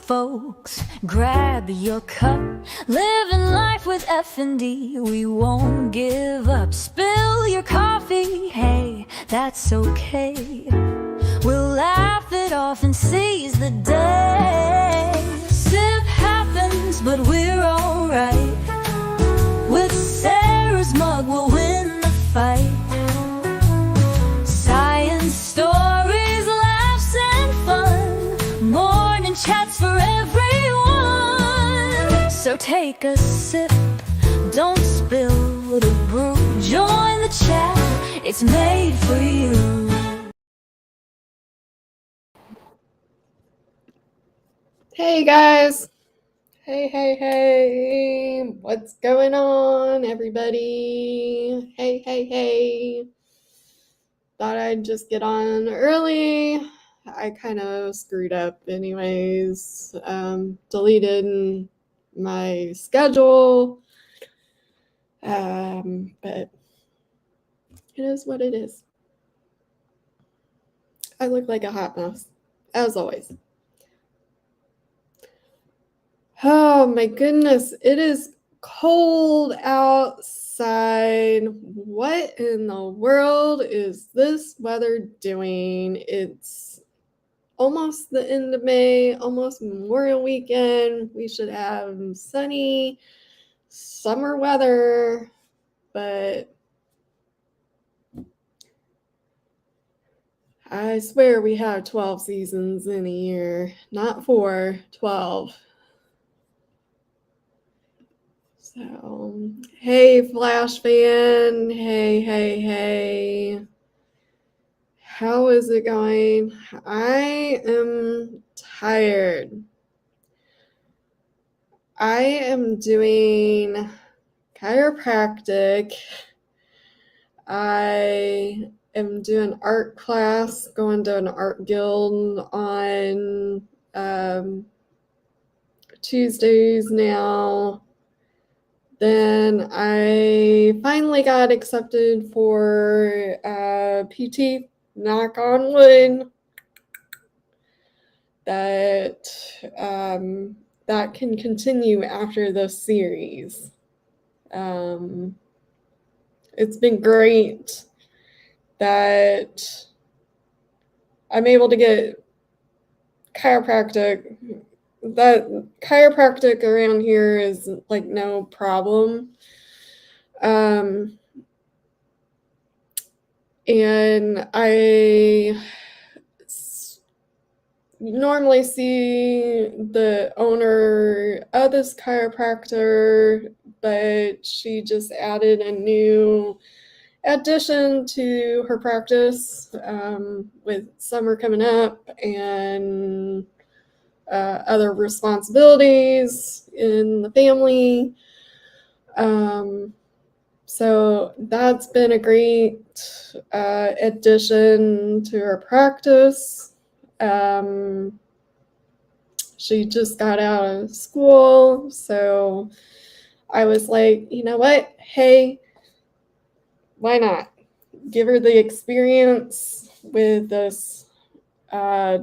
folks, grab your cup. Living life with F&D, we won't give up. Spill your coffee, hey, that's okay. We'll laugh it off and seize the day. Sip happens, but we're alright. With Sarah's mug, we'll win the fight. Science stories, laughs and fun. Morning chats for everyone. So take a sip, don't spill the brew. Join the chat, it's made for you. Hey guys, hey, what's going on everybody? Hey, thought I'd just get on early. I kind of screwed up anyways, deleted my schedule, but it is what it is. I look like a hot mess, as always. Oh my goodness, it is cold outside. What in the world is this weather doing? It's almost the end of May, almost Memorial Weekend. We should have sunny summer weather, but I swear we have 12 seasons in a year, not 4, 12. So, hey, Flash fan. Hey. How is it going? I am tired. I am doing chiropractic. I am doing art class, going to an art guild on Tuesdays now. Then I finally got accepted for PT, knock on wood, that can continue after this series. It's been great that I'm able to get chiropractic. That chiropractic around here is like no problem. And I normally see the owner of this chiropractor, but she just added a new addition to her practice with summer coming up and other responsibilities in the family. So that's been a great addition to her practice. She just got out of school, so I was like, you know what? Hey, why not? Give her the experience with this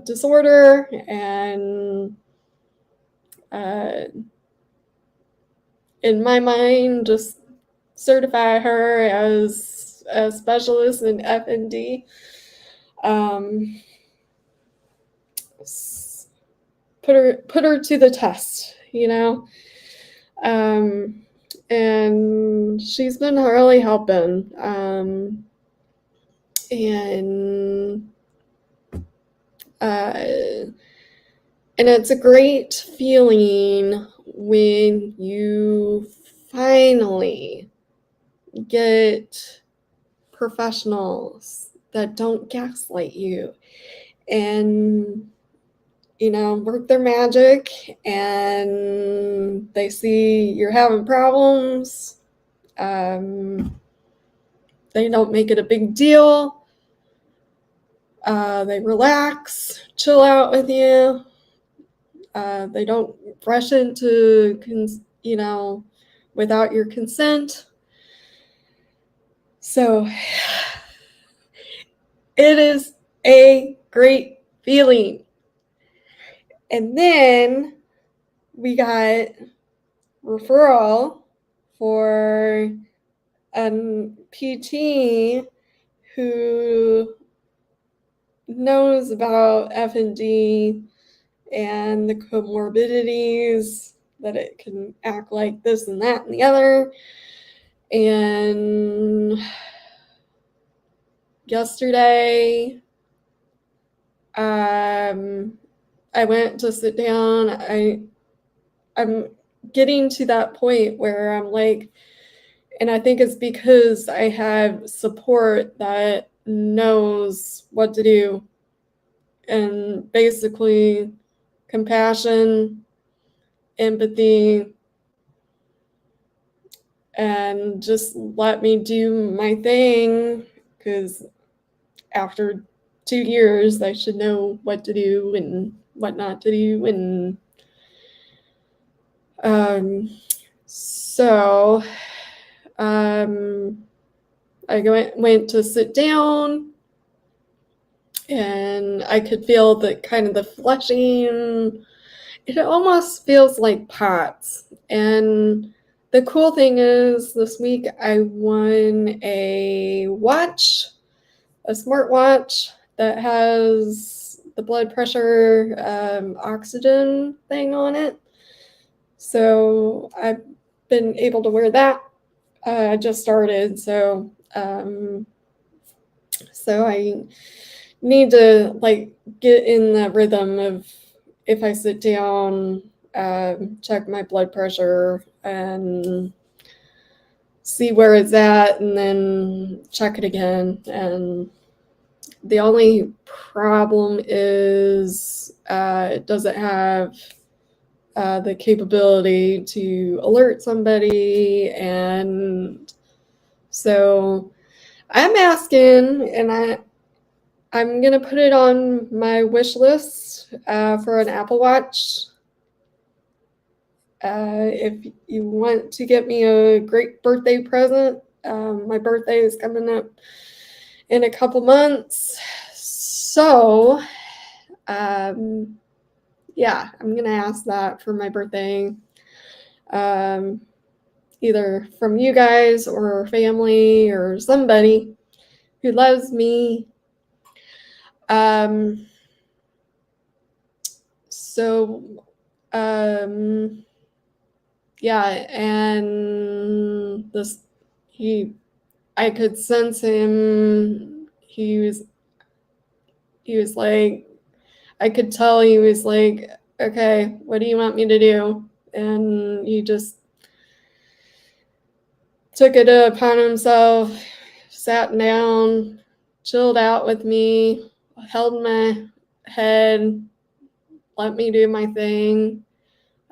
disorder and in my mind, just certify her as a specialist in F&D. Put her to the test, you know. And she's been really helping. And it's a great feeling when you finally get professionals that don't gaslight you and, you know, work their magic, and they see you're having problems. They don't make it a big deal. They relax, chill out with you. They don't rush into, without your consent. So it is a great feeling. And then we got referral for a PT who knows about FND and the comorbidities, that it can act like this and that and the other. And yesterday, I went to sit down. I'm getting to that point where I'm like, and I think it's because I have support that knows what to do, and basically compassion, empathy, and just let me do my thing, because after 2 years I should know what to do and what not to do. And so I went to sit down, and I could feel the kind of the flushing. It almost feels like POTS. And the cool thing is, this week I won a watch, a smartwatch that has the blood pressure oxygen thing on it. So I've been able to wear that. I just started, so I need to like get in the rhythm of, if I sit down, check my blood pressure and see where it's at, and then check it again. And the only problem is it doesn't have the capability to alert somebody. And so I'm asking, and I'm going to put it on my wish list for an Apple Watch. If you want to get me a great birthday present, my birthday is coming up in a couple months. So, yeah, I'm going to ask that for my birthday. Either from you guys or family or somebody who loves me. Yeah, and I could sense him. He was like, I could tell he was like, okay, what do you want me to do? And he just took it upon himself, sat down, chilled out with me, held my head, let me do my thing.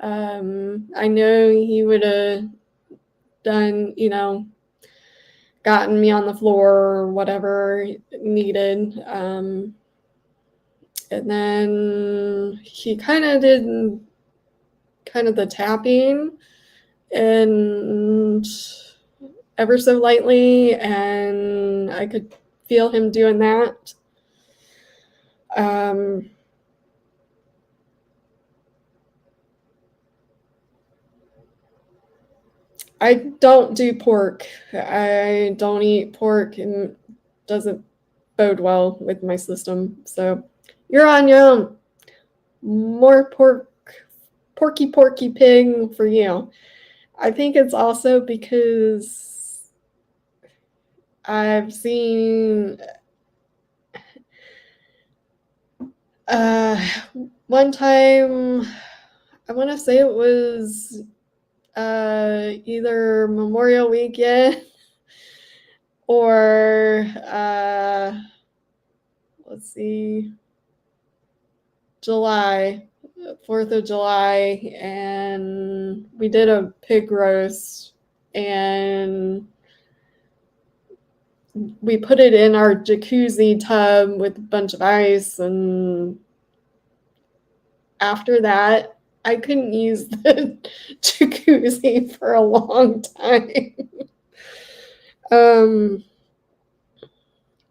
I know he would have done, gotten me on the floor or whatever needed. And then he kind of did kind of the tapping, and ever so lightly, and I could feel him doing that. I don't do pork. I don't eat pork, and it doesn't bode well with my system. So you're on your own. More porky pig for you. I think it's also because I've seen one time, I want to say it was either Memorial Weekend or let's see, July, 4th of July, and we did a pig roast, and we put it in our jacuzzi tub with a bunch of ice, and after that, I couldn't use the jacuzzi for a long time.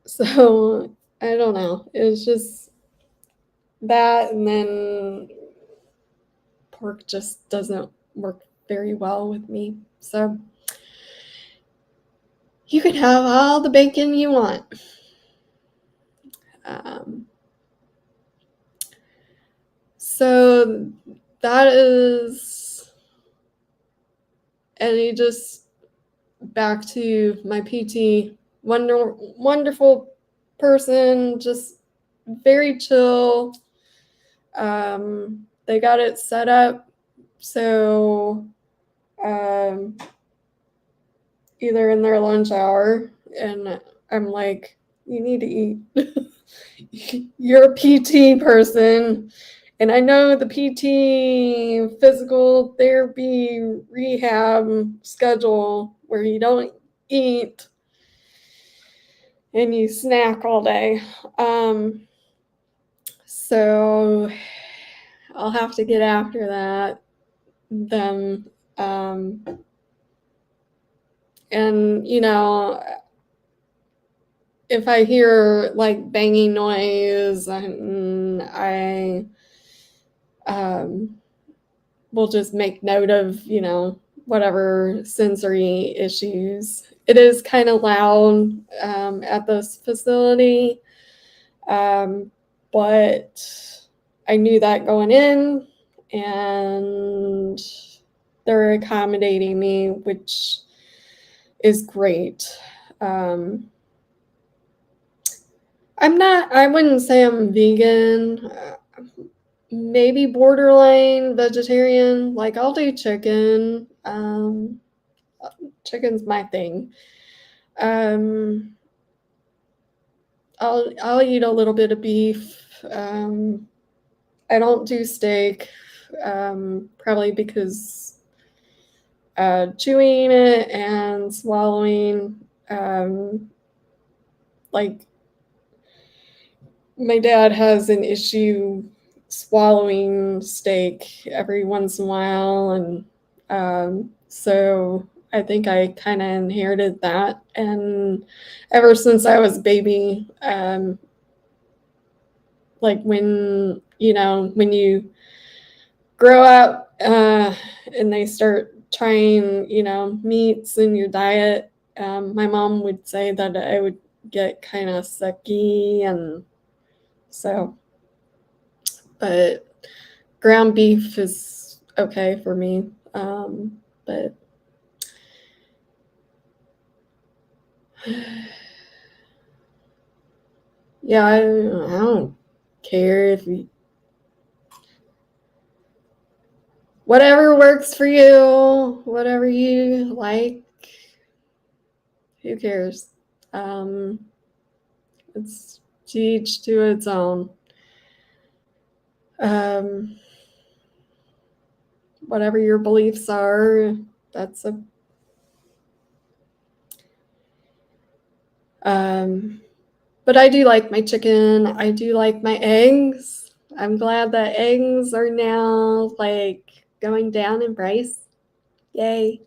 So I don't know. It was just that, and then work just doesn't work very well with me. So you can have all the bacon you want. So that is, and you just back to my PT, wonderful person, just very chill. They got it set up so either in their lunch hour, and I'm like, you need to eat. You're a PT person, and I know the PT physical therapy rehab schedule where you don't eat and you snack all day. So I'll have to get after that. Them. And, you know, if I hear like banging noise, I will just make note of, you know, whatever sensory issues. It is kind of loud at this facility, but I knew that going in, and they're accommodating me, which is great. I wouldn't say I'm vegan, maybe borderline vegetarian. Like, I'll do chicken. Chicken's my thing. I'll eat a little bit of beef. I don't do steak, probably because chewing it and swallowing, like, my dad has an issue swallowing steak every once in a while, and so I think I kind of inherited that. And ever since I was a baby, like when you grow up and they start trying, meats in your diet, my mom would say that I would get kind of sucky, and so, but ground beef is okay for me. But yeah, I don't care if you, whatever works for you, whatever you like, who cares? It's to each to its own. Whatever your beliefs are, that's a but I do like my chicken. I do like my eggs. I'm glad that eggs are now like going down in price. Yay.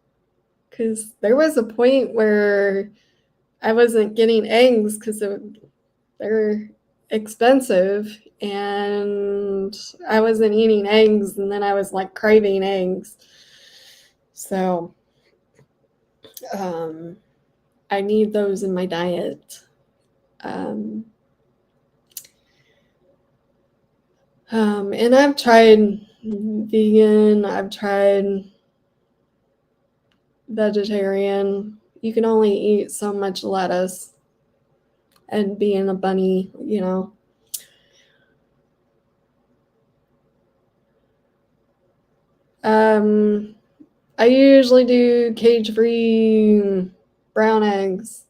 Because there was a point where I wasn't getting eggs because they're expensive, and I wasn't eating eggs, and then I was like craving eggs. So I need those in my diet. And I've tried vegan, I've tried vegetarian. You can only eat so much lettuce, and being a bunny, I usually do cage-free brown eggs,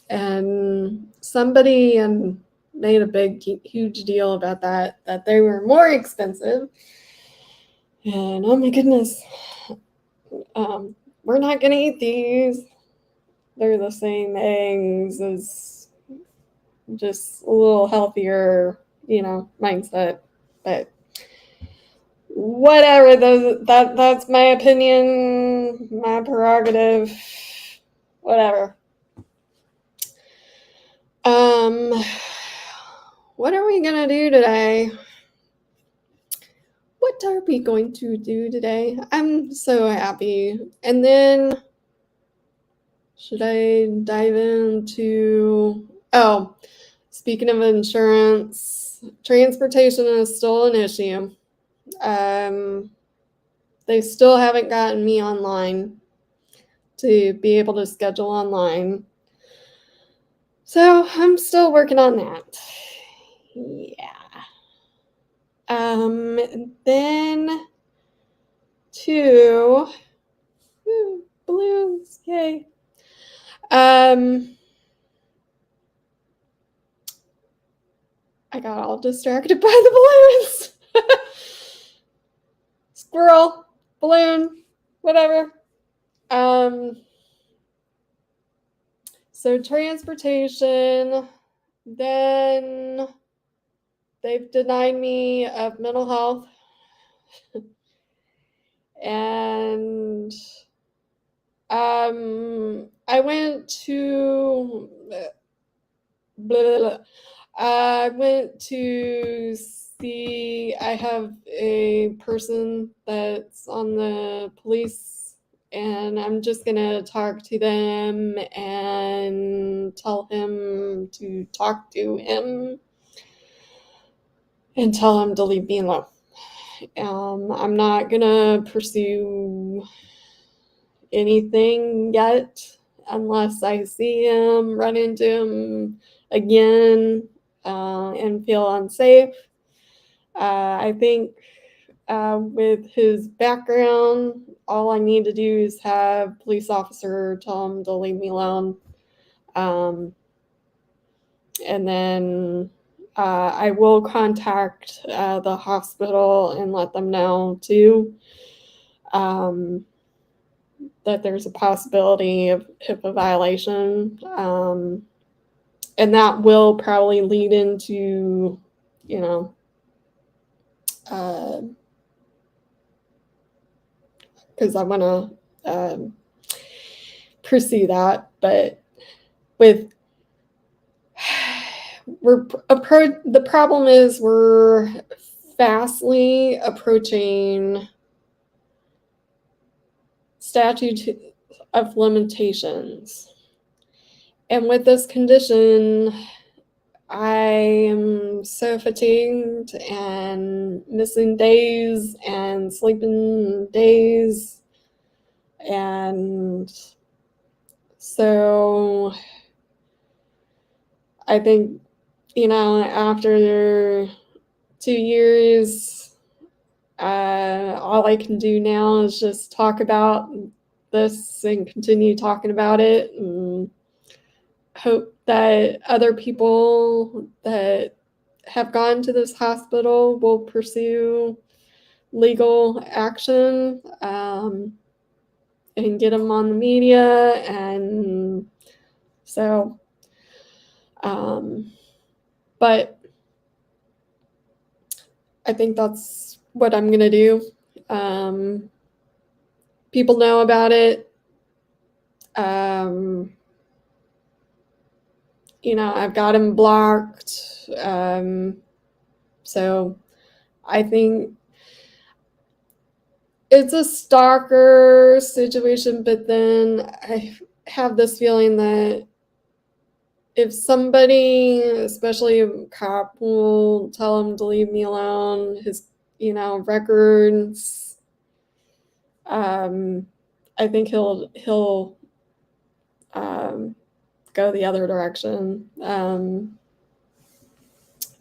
and somebody made a big, huge deal about that they were more expensive. And oh my goodness, we're not gonna eat these. They're the same eggs, as just a little healthier, mindset. But whatever, that's my opinion, my prerogative, whatever. What are we gonna do today? What are we going to do today? I'm so happy. And then, should I dive into, oh, speaking of insurance, transportation is still an issue. They still haven't gotten me online to be able to schedule online. So I'm still working on that. Yeah. Then two balloons, yay. I got all distracted by the balloons. Squirrel, balloon, whatever. So transportation, then they've denied me of mental health. And I went to I went to see, I have a person that's on the police, and I'm just gonna talk to them and tell him to talk to him and tell him to leave me alone. I'm not gonna pursue anything yet unless I see him, run into him again, and feel unsafe. I think with his background, all I need to do is have a police officer tell him to leave me alone. And then I will contact the hospital and let them know too, that there's a possibility of HIPAA violation. And that will probably lead into, because I want to pursue that, but with the problem is we're fastly approaching statute of limitations. And with this condition, I am so fatigued and missing days and sleeping days. And so I think, after 2 years, all I can do now is just talk about this and continue talking about it, and hope that other people that have gone to this hospital will pursue legal action, and get them on the media. And so, but I think that's what I'm going to do. People know about it. I've got him blocked. So I think it's a stalker situation, but then I have this feeling that if somebody, especially a cop, will tell him to leave me alone, his, records, I think he'll go the other direction.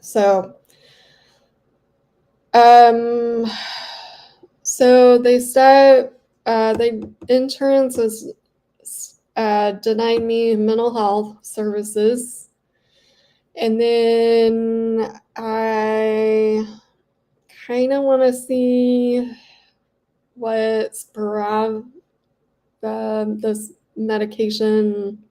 So they said the insurance has denied me mental health services, and then I kind of want to see what this medication,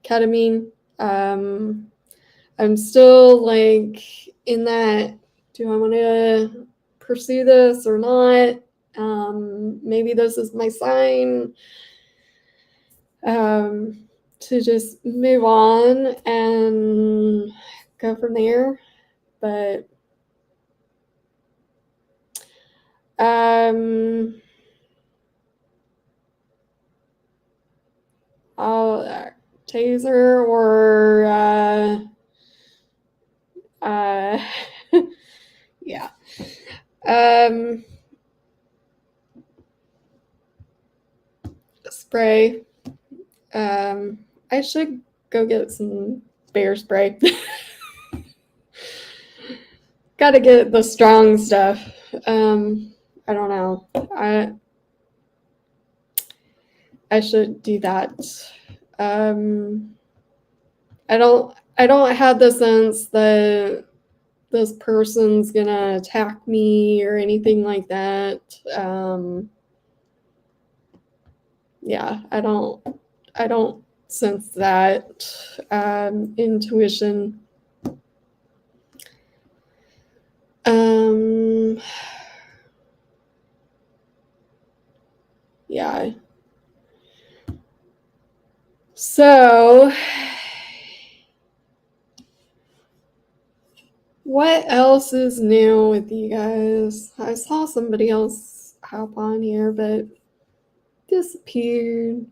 ketamine. I'm still in that, do I want to pursue this or not? Maybe this is my sign to just move on and go from there. But Taser or yeah. Spray. I should go get some bear spray. Gotta get the strong stuff. I don't know. I should do that. I don't have the sense that this person's gonna attack me or anything like that. Yeah, I don't sense that intuition. Yeah. So, what else is new with you guys? I saw somebody else hop on here, but disappeared.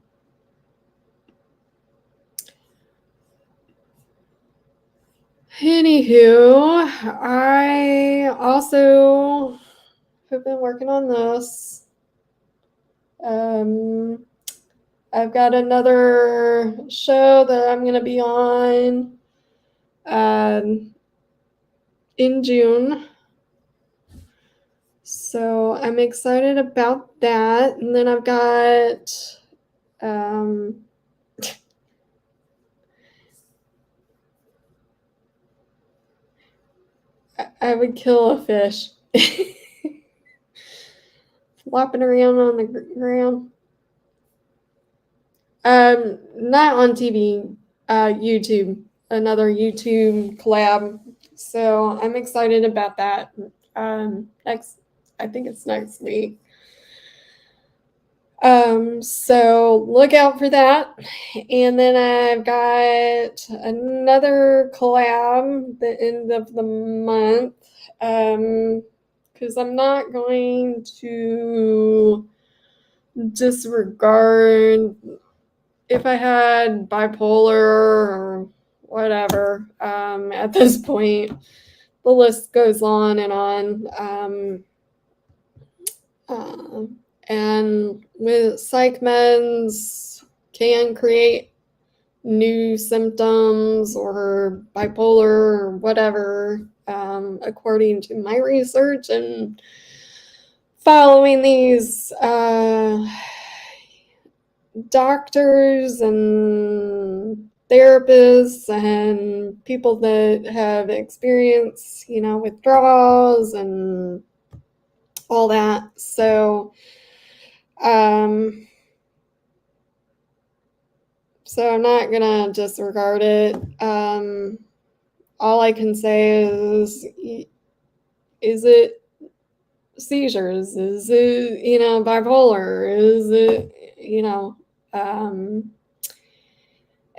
Anywho, I also have been working on this. I've got another show that I'm going to be on in June. So I'm excited about that. And then I've got I would kill a fish. Flopping around on the ground. Not on TV, YouTube. Another YouTube collab. So I'm excited about that. I think it's next week. So look out for that. And then I've got another collab the end of the month. Because I'm not going to disregard if I had bipolar or whatever. At this point, the list goes on and on. And with psych meds can create new symptoms or bipolar or whatever, according to my research and following these doctors and therapists and people that have experience, withdrawals and all that. So I'm not gonna disregard it. All I can say is it seizures? Is it, bipolar? Is it,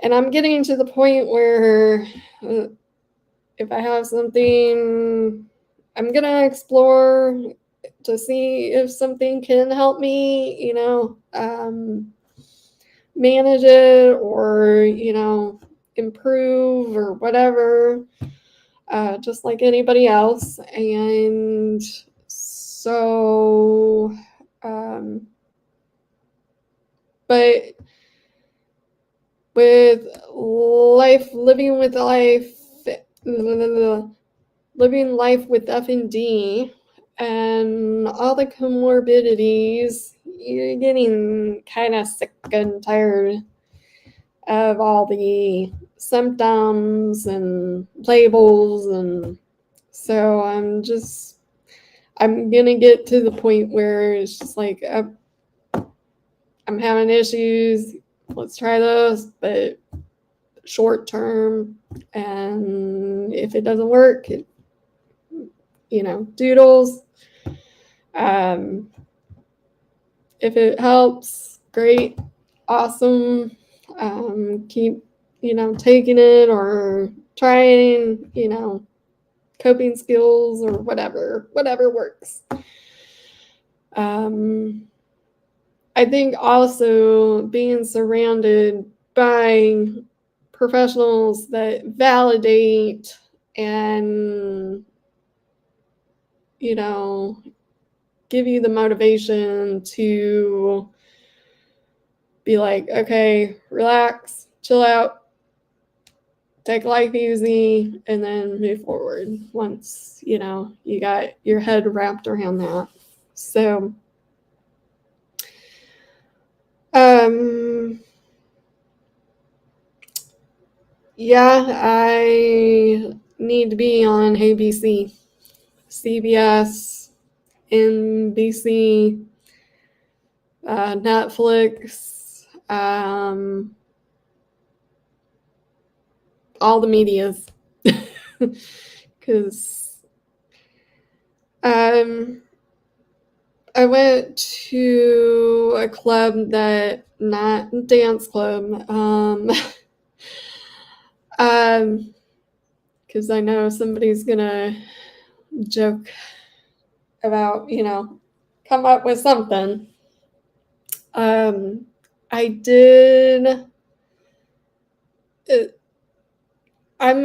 and I'm getting to the point where if I have something, I'm gonna explore to see if something can help me, manage it or, improve or whatever, just like anybody else. And so, but with living life with FND and all the comorbidities, you're getting kind of sick and tired of all the symptoms and labels. And so I'm gonna get to the point where it's just like, I'm having issues, let's try those, but short term, and if it doesn't work, doodles. If it helps, great, awesome. Keep, taking it or trying, coping skills or whatever works. I think also being surrounded by professionals that validate and, give you the motivation to be like, okay, relax, chill out, take life easy, and then move forward once, you got your head wrapped around that. So, yeah, I need to be on ABC, CBS, NBC, Netflix, all the medias, because I went to a club that, not dance club, because I know somebody's gonna joke about, come up with something. I did. I've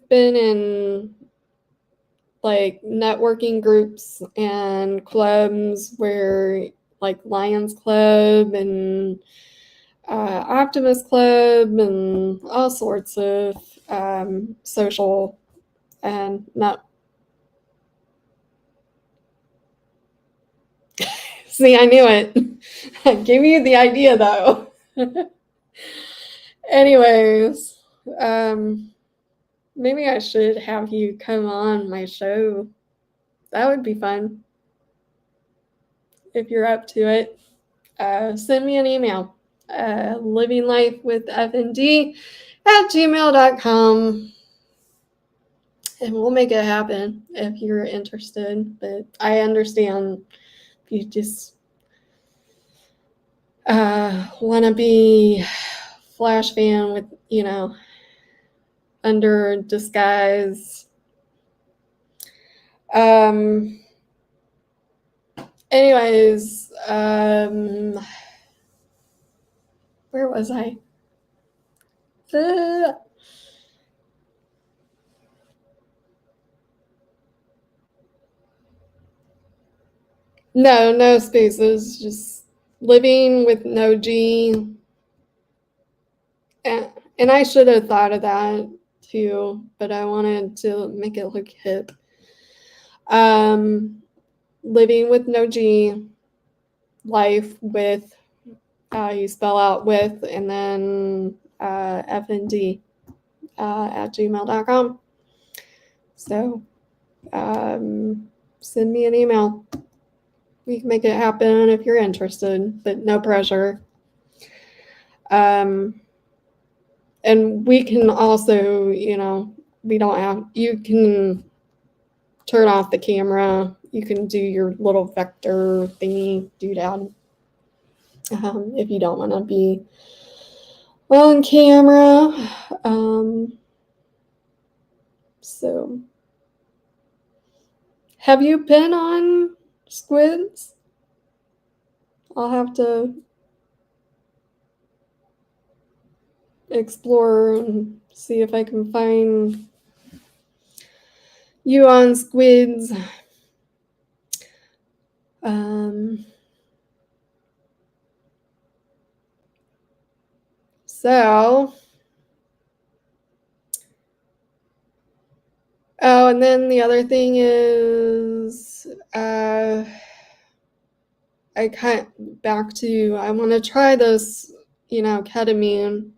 been in like networking groups and clubs where, like, Lions Club and Optimist Club and all sorts of social and not. See, I knew it. I gave you the idea though. Anyways, maybe I should have you come on my show. That would be fun. If you're up to it, send me an email. livinglifewithfnd@gmail.com, and we'll make it happen if you're interested. But I understand if you just want to be Flash fan with, under disguise. Anyways, where was I? No spaces, just living with no G. And I should have thought of that too, but I wanted to make it look hip. Living with no G, life with, you spell out with, and then FND at gmail.com. So send me an email. We can make it happen if you're interested, but no pressure. And we can also, we don't have, you can turn off the camera. You can do your little vector thingy, doodad, if you don't want to be on camera. So, have you been on Squids? I'll have to explore and see if I can find you on Squids. So, oh, and then the other thing is, I want to try this, ketamine.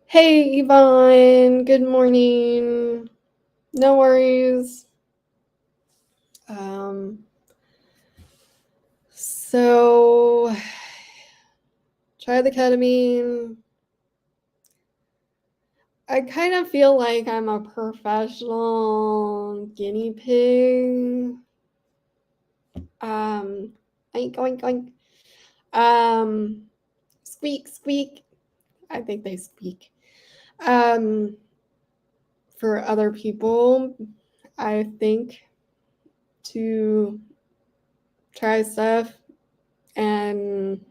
Hey, Yvonne, good morning. No worries. So, try the ketamine. I kind of feel like I'm a professional guinea pig. Oink, oink, oink. Squeak, squeak. I think they speak. for other people, I think, to try stuff, and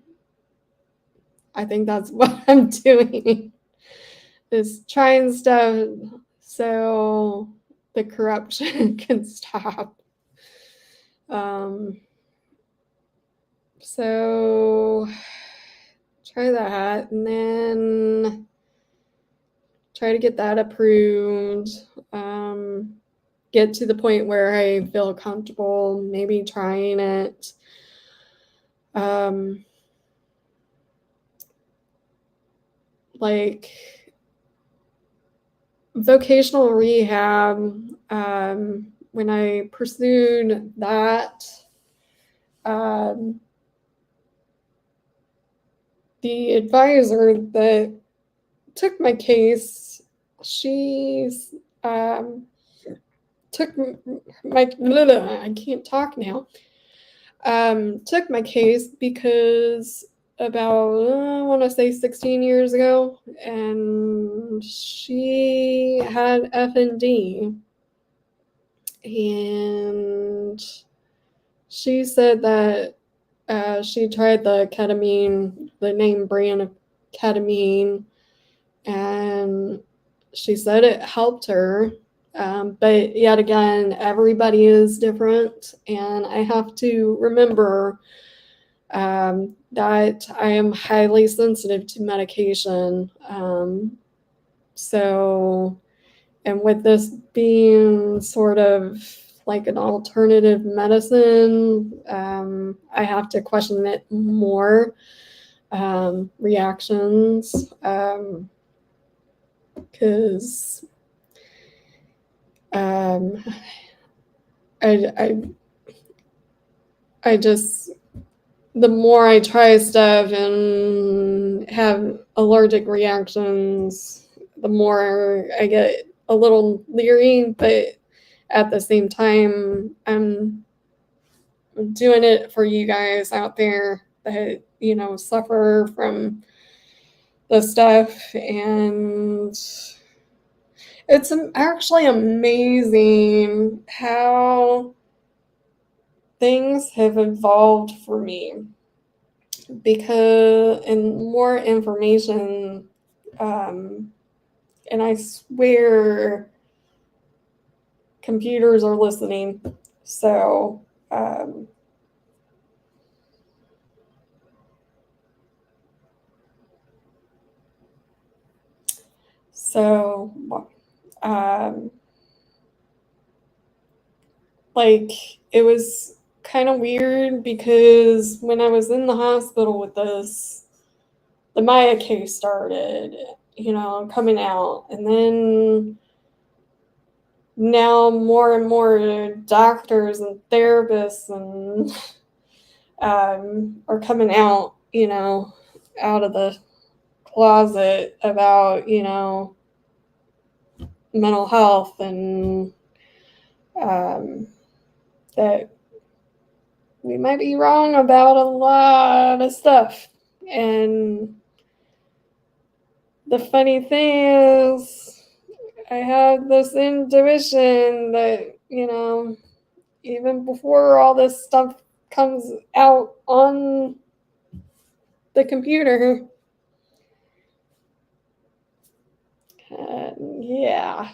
I think that's what I'm doing, is trying stuff so the corruption can stop. So try that, and then try to get that approved. Get to the point where I feel comfortable maybe trying it. Like vocational rehab, when I pursued that, the advisor that took my case, she's took my, I can't talk now, took my case because about, I want to say 16 years ago, and she had FND, and she said that she tried the ketamine, the name brand of ketamine, and she said it helped her. But yet again, everybody is different, and I have to remember that I am highly sensitive to medication. So, and with this being sort of like an alternative medicine, I have to question it more. Reactions, because I just, the more I try stuff and have allergic reactions, the more I get a little leery, but at the same time, I'm doing it for you guys out there that, suffer from the stuff. And it's actually amazing how things have evolved for me, because, and more information, and I swear computers are listening. So, like, it was kind of weird because when I was in the hospital with this, the Maya case started, coming out. And then now more and more doctors and therapists and are coming out, out of the closet about, mental health, and that we might be wrong about a lot of stuff. And the funny thing is, I have this intuition that, even before all this stuff comes out on the computer, yeah.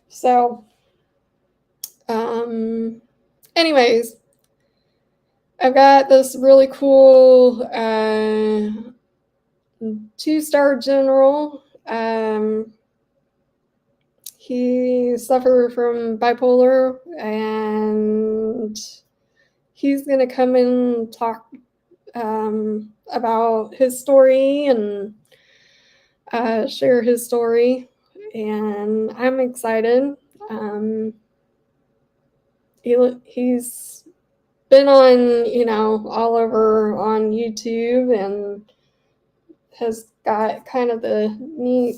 So, anyways, I've got this really cool 2-star general. He suffered from bipolar, and he's going to come and talk about his story and share his story. And I'm excited. He's been on, all over on YouTube, and has got kind of the neat,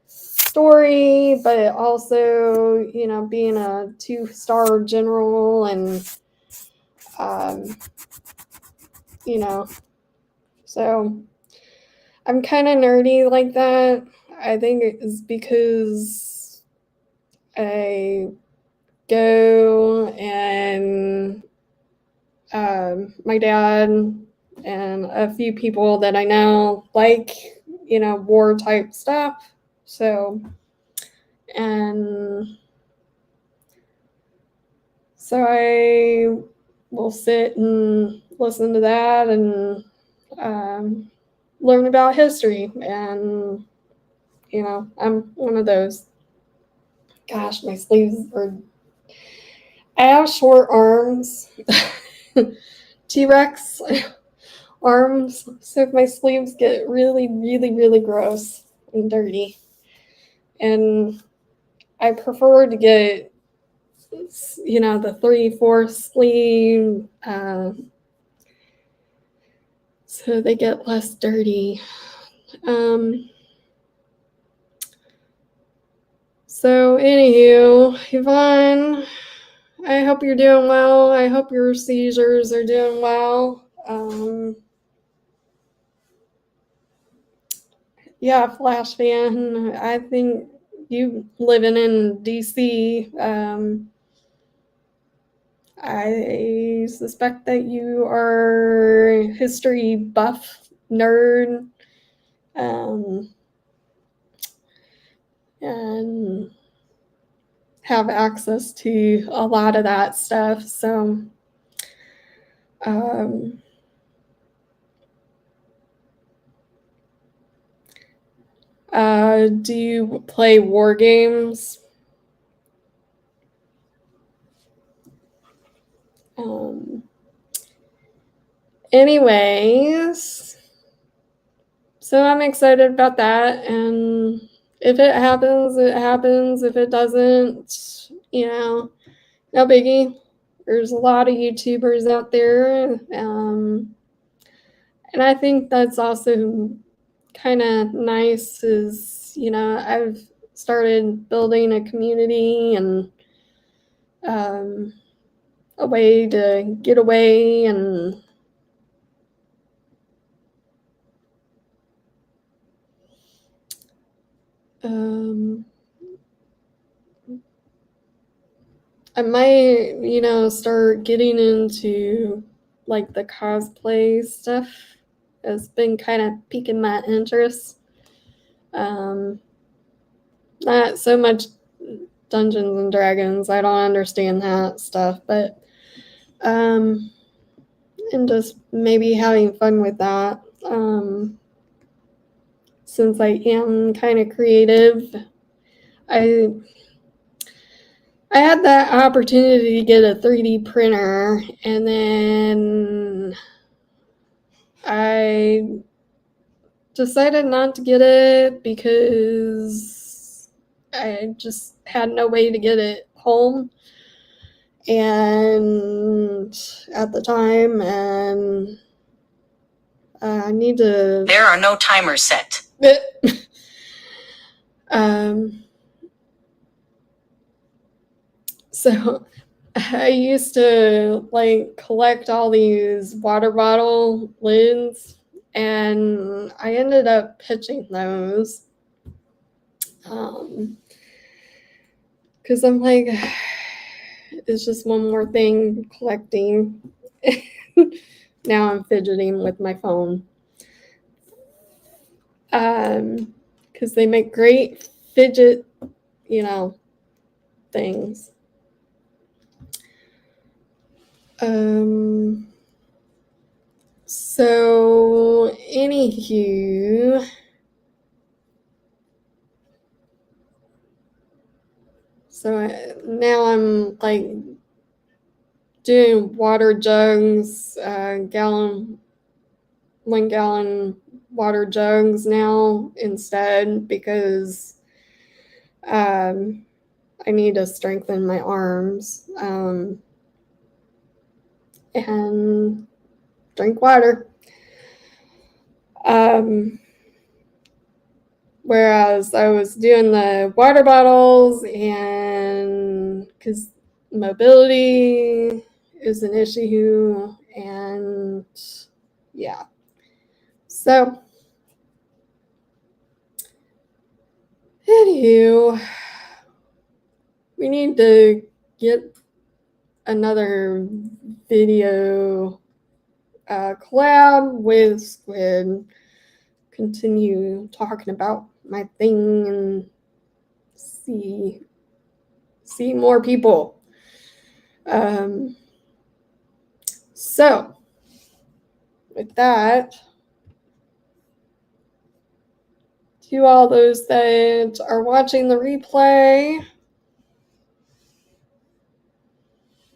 story, but also, being a 2-star general, and, so I'm kind of nerdy like that. I think it's because I go and my dad and a few people that I know like, war type stuff. So, and so I will sit and listen to that and learn about history. And, I'm one of those. Gosh, my sleeves are. I have short arms, T-Rex arms, so if my sleeves get really, really, really gross and dirty. And I prefer to get, the 3/4 sleeve, so they get less dirty. So anywho, Yvonne, I hope you're doing well. I hope your seizures are doing well. Yeah, Flash fan. I think you living in DC. I suspect that you are a history buff nerd. And have access to a lot of that stuff. So, do you play war games? Anyways, so I'm excited about that, and if it happens, it happens. If it doesn't, no biggie. There's a lot of YouTubers out there, and I think that's also kind of nice is, I've started building a community and a way to get away and I might, start getting into like the cosplay stuff. It's been kind of piquing my interest. Not so much Dungeons and Dragons. I don't understand that stuff, but and just maybe having fun with that. Since I am kind of creative, I had that opportunity to get a 3D printer, and then I decided not to get it because I just had no way to get it home and at the time, and I need to. There are no timers set. So I used to collect all these water bottle lids, and I ended up pitching those. Because I'm like, it's just one more thing collecting. Now I'm fidgeting with my phone. Because they make great fidget, things. So anywho, now I'm doing water jugs, 1 gallon water jugs now instead, because I need to strengthen my arms and drink water. Whereas I was doing the water bottles, and because mobility is an issue, and yeah. So Anywho, we need to get another video collab with Squid. Continue talking about my thing and see more people. So with that, to all those that are watching the replay,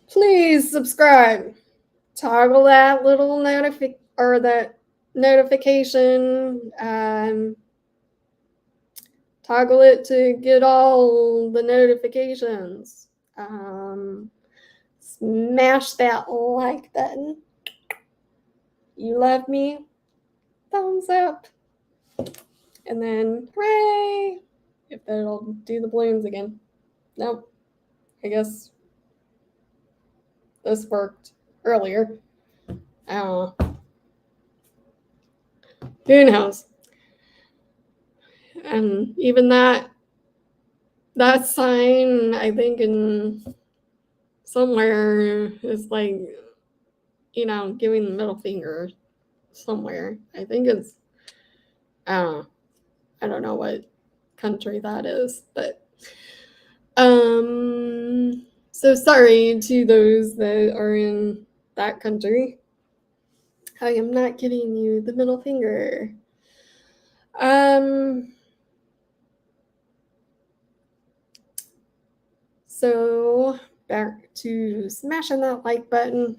please subscribe. Toggle that little notification. Toggle it to get all the notifications. Smash that like button. You love me? Thumbs up. And then, hooray! If that'll do the balloons again. Nope. I guess this worked earlier. I don't know. Who knows? And even that sign, I think, in somewhere is like, giving the middle finger somewhere. I think it's, I don't know what country that is, but so sorry to those that are in that country. I am not giving you the middle finger. So back to smashing that like button.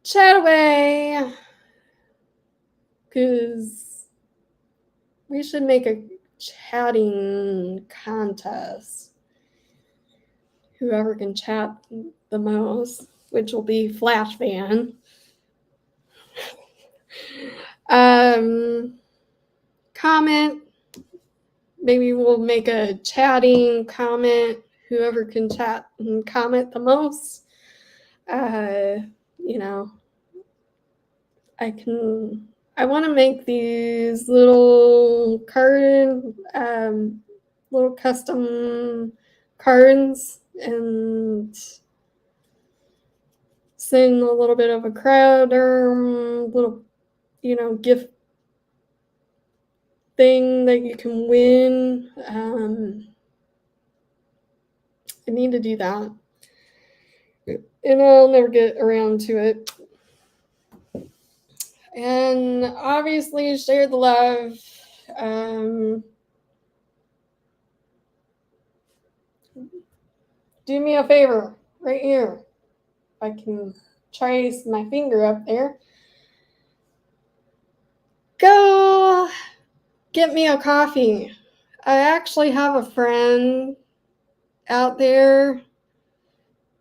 Chat away, because we should make a chatting contest. Whoever can chat the most, which will be Flash Fan. Comment. Maybe we'll make a chatting comment. Whoever can chat and comment the most. I want to make these little little custom cards and send a little bit of a crowd or little, gift thing that you can win. I need to do that. And I'll never get around to it. And obviously share the love. Do me a favor right here. If I can trace my finger up there. Go get me a coffee. I actually have a friend out there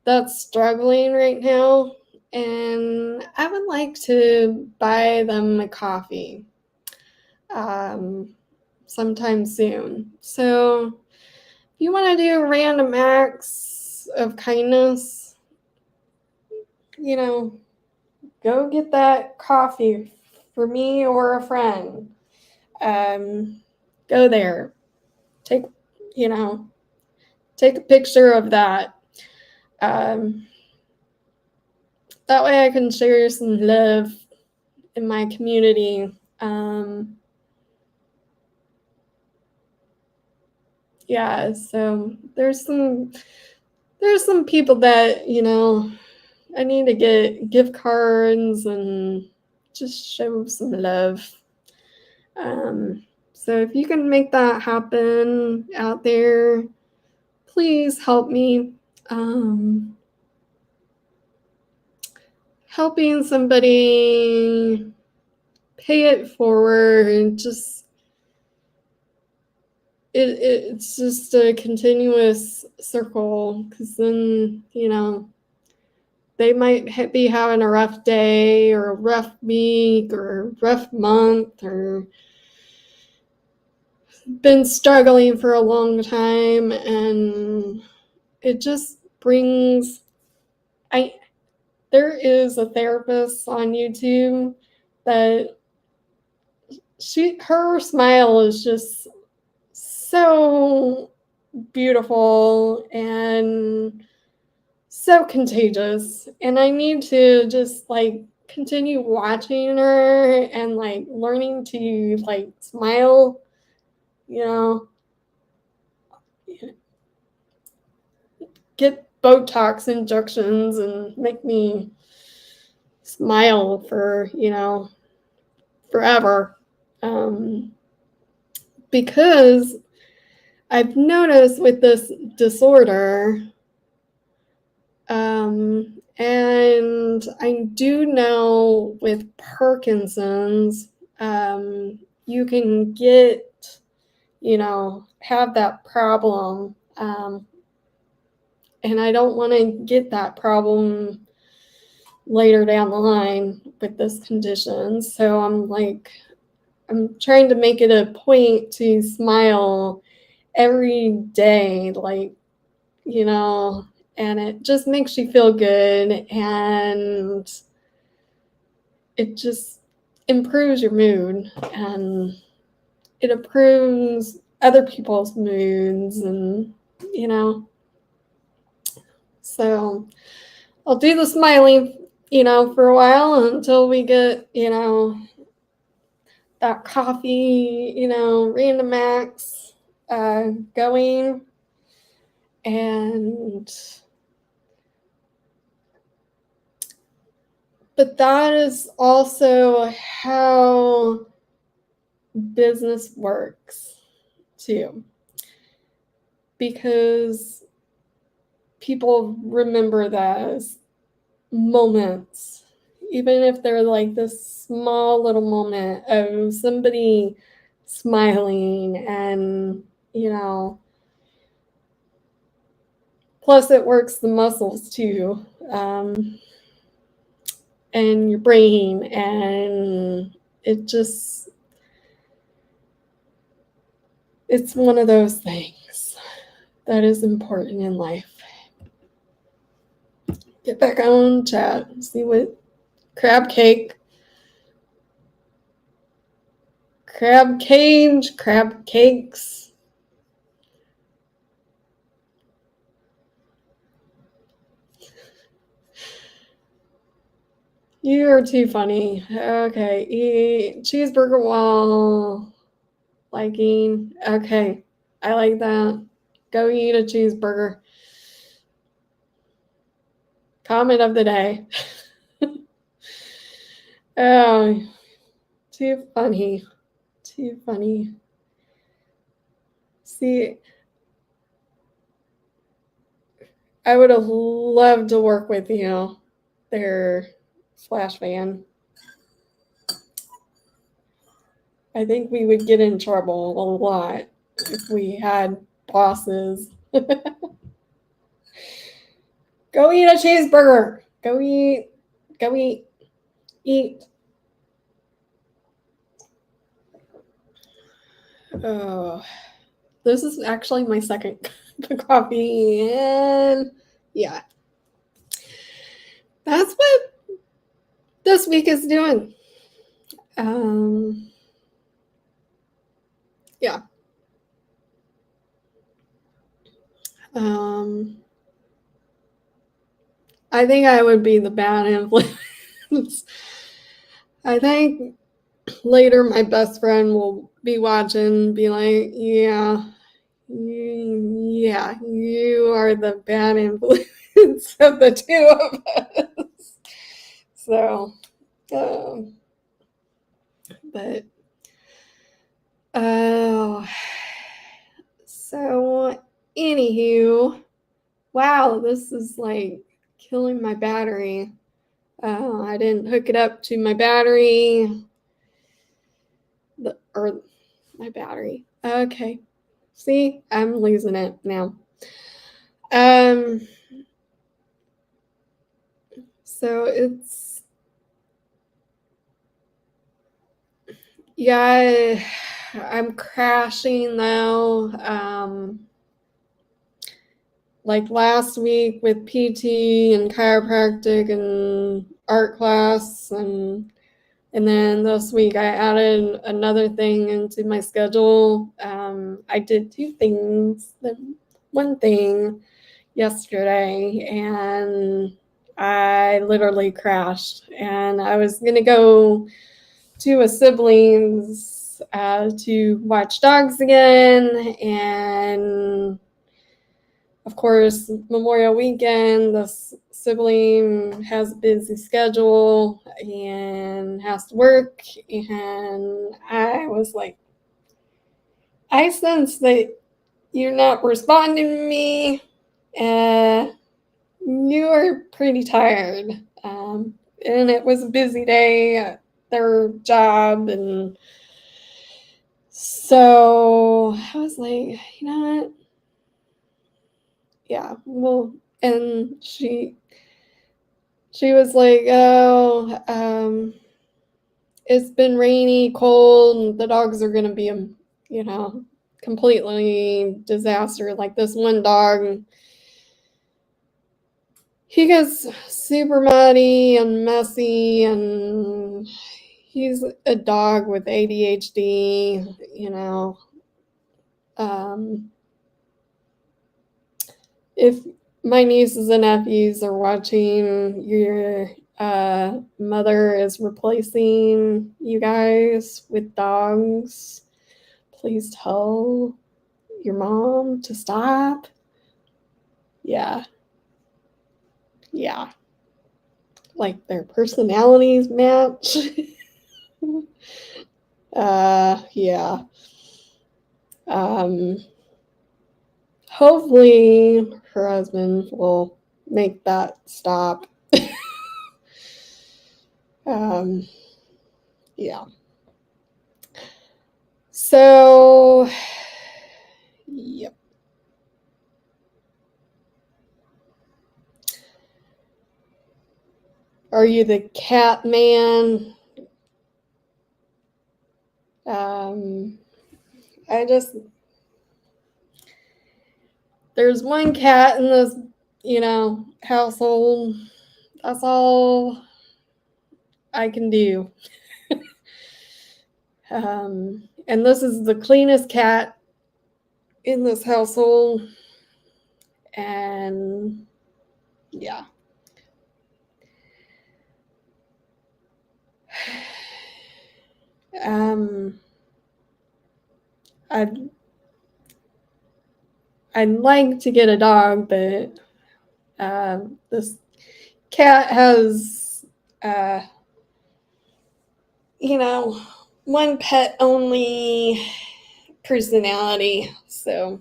that's struggling right now, and I would like to buy them a coffee sometime soon. So if you want to do random acts of kindness, go get that coffee for me or a friend. Go there. Take a picture of that. That way I can share some love in my community. Yeah, so there's some people that, I need to get gift cards and just show some love. So if you can make that happen out there, please help me. Helping somebody pay it forward, just it's just a continuous circle, because then they might be having a rough day or a rough week or a rough month or been struggling for a long time, and it just brings there is a therapist on YouTube that her smile is just so beautiful and so contagious, and I need to just like continue watching her and like learning to like smile, you know, get Botox injections and make me smile for, forever. Because I've noticed with this disorder, and I do know with Parkinson's, you can get, have that problem. And I don't want to get that problem later down the line with this condition. So I'm trying to make it a point to smile every day, and it just makes you feel good, and it just improves your mood, and it improves other people's moods, and, so I'll do the smiling, for a while until we get, that coffee, random acts going. But that is also how business works too, because people remember those moments, even if they're like this small little moment of somebody smiling, and plus it works the muscles too, and your brain, and it's one of those things that is important in life. Get back on chat, see what crab cakes. You are too funny. Okay, eat cheeseburger while liking. Okay, I like that. Go eat a cheeseburger. Comment of the day. Oh, too funny. Too funny. See, I would have loved to work with you there, Flash Fan. I think we would get in trouble a lot if we had bosses. Go eat a cheeseburger. Go eat. Eat. Oh, this is actually my second cup of coffee, and yeah, that's what this week is doing. Yeah. I think I would be the bad influence. I think later my best friend will be watching, be like, yeah, you are the bad influence of the two of us. So, but, so anywho, wow, this is like killing my battery. I didn't hook it up to my battery. Or my battery. Okay. See, I'm losing it now. So it's, yeah, I'm crashing though. Like last week with PT and chiropractic and art class, and And then this week I added another thing into my schedule. I did two things. One thing yesterday, and I literally crashed. And I was going to go to a sibling's to watch dogs again. And of course, Memorial Weekend, the sibling has a busy schedule and has to work. And I was like, I sense that you're not responding to me. You are pretty tired. And it was a busy day at their job. And so I was like, you know what? Yeah, well, and she was like, oh, it's been rainy, cold, and the dogs are gonna be, completely disaster. Like this one dog, he gets super muddy and messy, and he's a dog with ADHD, if my nieces and nephews are watching, your mother is replacing you guys with dogs. Please tell your mom to stop. Yeah. Like their personalities match. Yeah. Hopefully her husband will make that stop. Yeah. So, yep. Are you the cat man? There's one cat in this, household. That's all I can do. And this is the cleanest cat in this household. And yeah. I'd like to get a dog, but this cat has, one pet only personality. So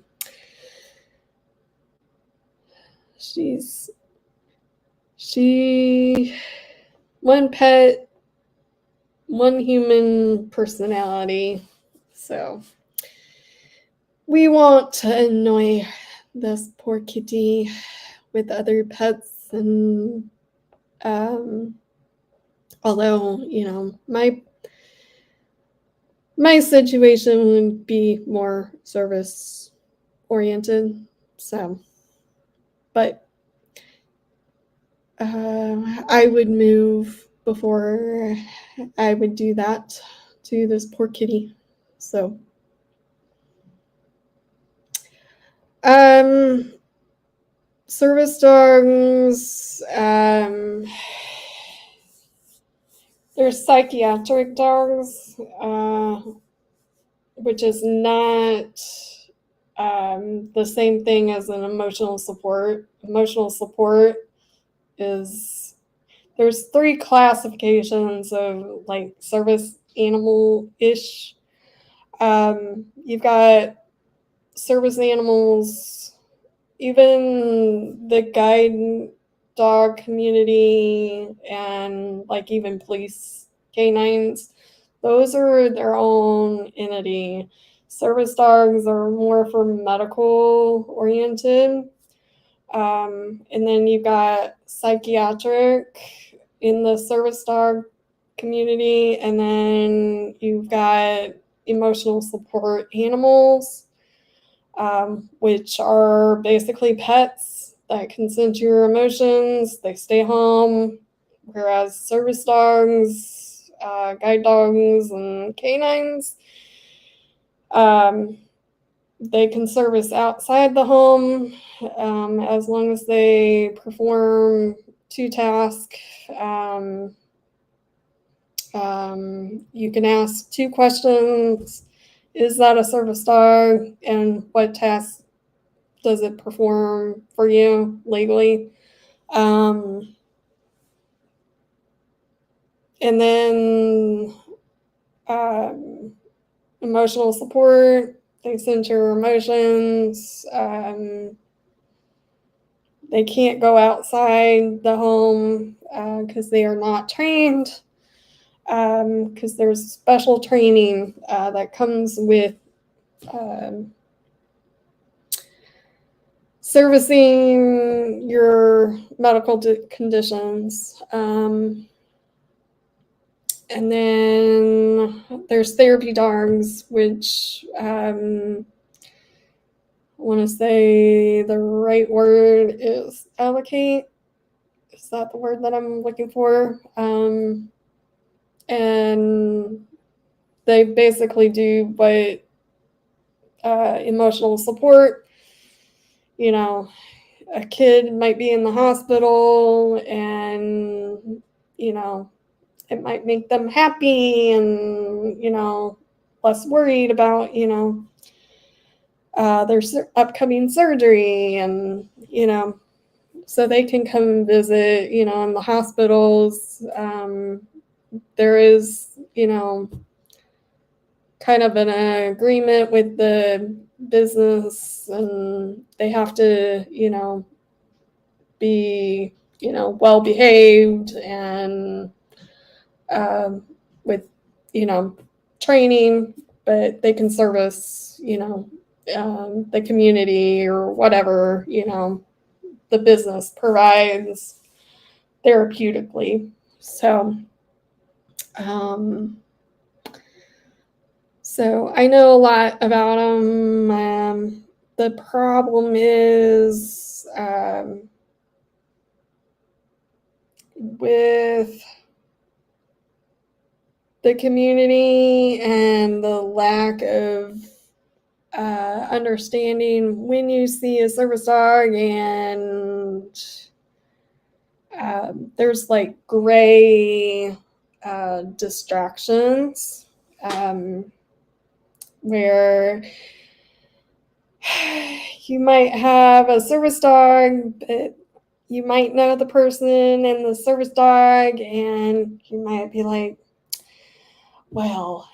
one pet, one human personality. So we won't annoy this poor kitty with other pets. And although, my situation would be more service oriented. So, but I would move before I would do that to this poor kitty. So, service dogs, there's psychiatric dogs, which is not the same thing as an emotional support. Emotional support there's 3 classifications of like service animal-ish. You've got service animals, even the guide dog community, and like even police canines. Those are their own entity. Service dogs are more for medical oriented. And then you've got psychiatric in the service dog community, and then you've got emotional support animals, which are basically pets that can sense your emotions. They stay home, whereas service dogs, guide dogs and canines. They can service outside the home as long as they perform 2 tasks. You can ask 2 questions. Is that a service dog? And what tasks does it perform for you legally? And then emotional support. They sense your emotions. They can't go outside the home because they are not trained. Because there's special training that comes with servicing your medical conditions. And then there's therapy dogs, which I want to say the right word is allocate. Is that the word that I'm looking for? And they basically do what emotional support. You know, a kid might be in the hospital and, you know, it might make them happy and, you know, less worried about, you know, their upcoming surgery and, you know, so they can come and visit, you know, in the hospitals. There is, you know, kind of an agreement with the business and they have to, you know, be, you know, well behaved and with, you know, training, but they can service, you know, the community or whatever, you know, the business provides therapeutically. So, so I know a lot about them. The problem is with the community and the lack of understanding when you see a service dog, and there's like gray distractions where you might have a service dog, but you might know the person and the service dog, and you might be like, well,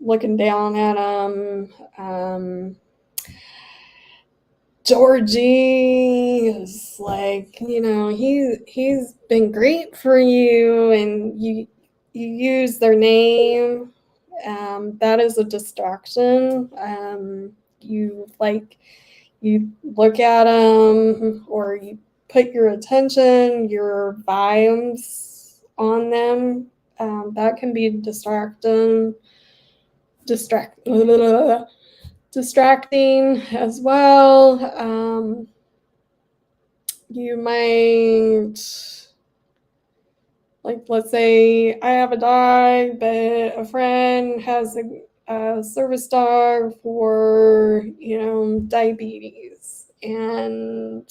looking down at them, Georgie is like, you know, he's been great for you, and you use their name. That is a distraction. You look at them, or you put your attention, your vibes on them. That can be distracting as well. You might, like, let's say I have a dog, but a friend has a service dog for, you know, diabetes, and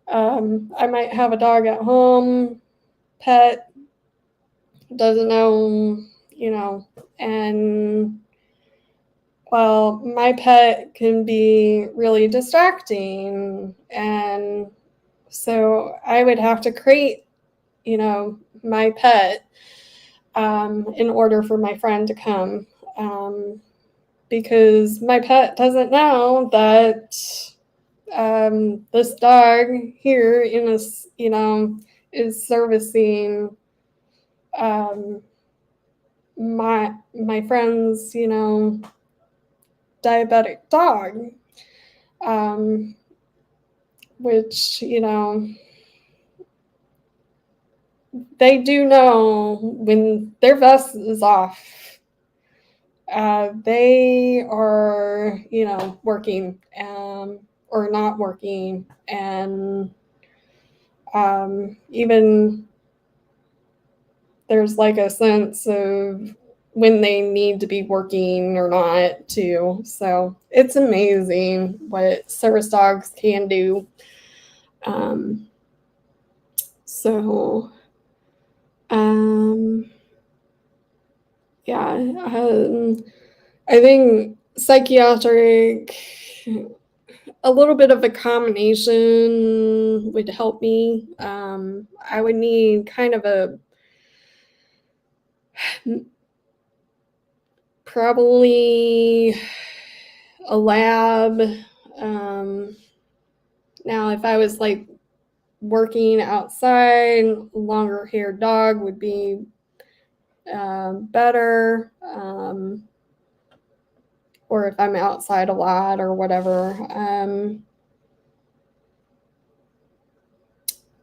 I might have a dog at home, pet, doesn't know, you know, and well, my pet can be really distracting, and so I would have to crate, you know, my pet in order for my friend to come, because my pet doesn't know that this dog here in this, you know, is servicing my friend's, you know, diabetic dog, which, you know, they do know when their vest is off, they are, you know, working or not working, and even there's like a sense of when they need to be working or not too. So it's amazing what service dogs can do. Um, so um, yeah, I think psychiatric, a little bit of a combination would help me. I would need kind of probably a lab. Now, if I was like working outside, longer haired dog would be better. Or if I'm outside a lot or whatever. And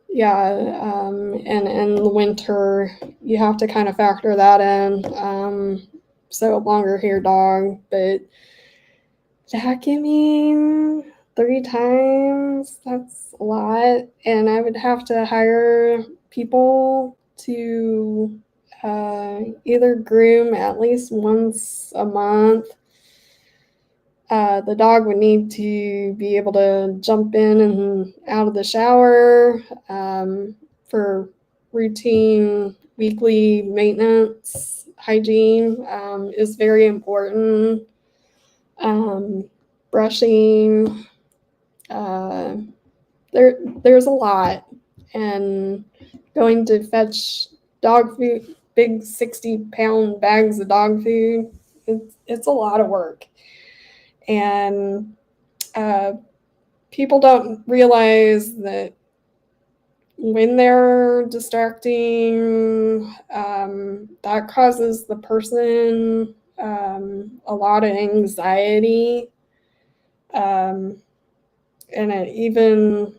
in the winter, you have to kind of factor that in. So a longer hair dog, but vacuuming 3 times, that's a lot. And I would have to hire people to either groom at least once a month. The dog would need to be able to jump in and out of the shower for routine weekly maintenance. Hygiene is very important. Brushing. There's a lot. And going to fetch dog food, big 60-pound bags of dog food, it's a lot of work. And people don't realize that when they're distracting, that causes the person a lot of anxiety. And it even,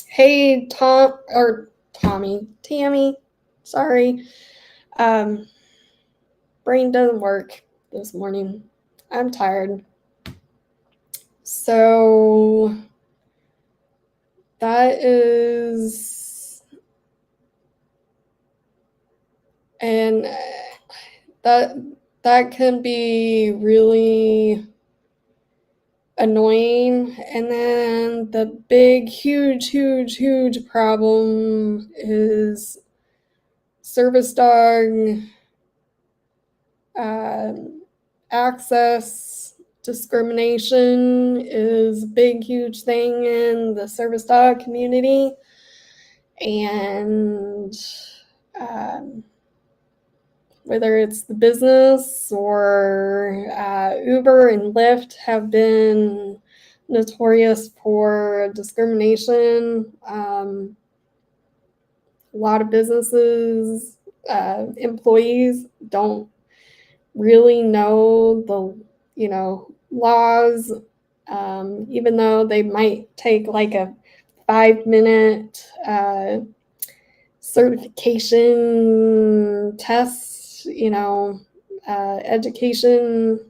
hey, Tammy, sorry. Brain doesn't work this morning. I'm tired. So that is, and that can be really annoying. And then the big, huge problem is service dog access discrimination is a big, huge thing in the service dog community. And whether it's the business or Uber and Lyft have been notorious for discrimination. A lot of businesses, employees don't really know the laws, even though they might take like a 5-minute certification test, education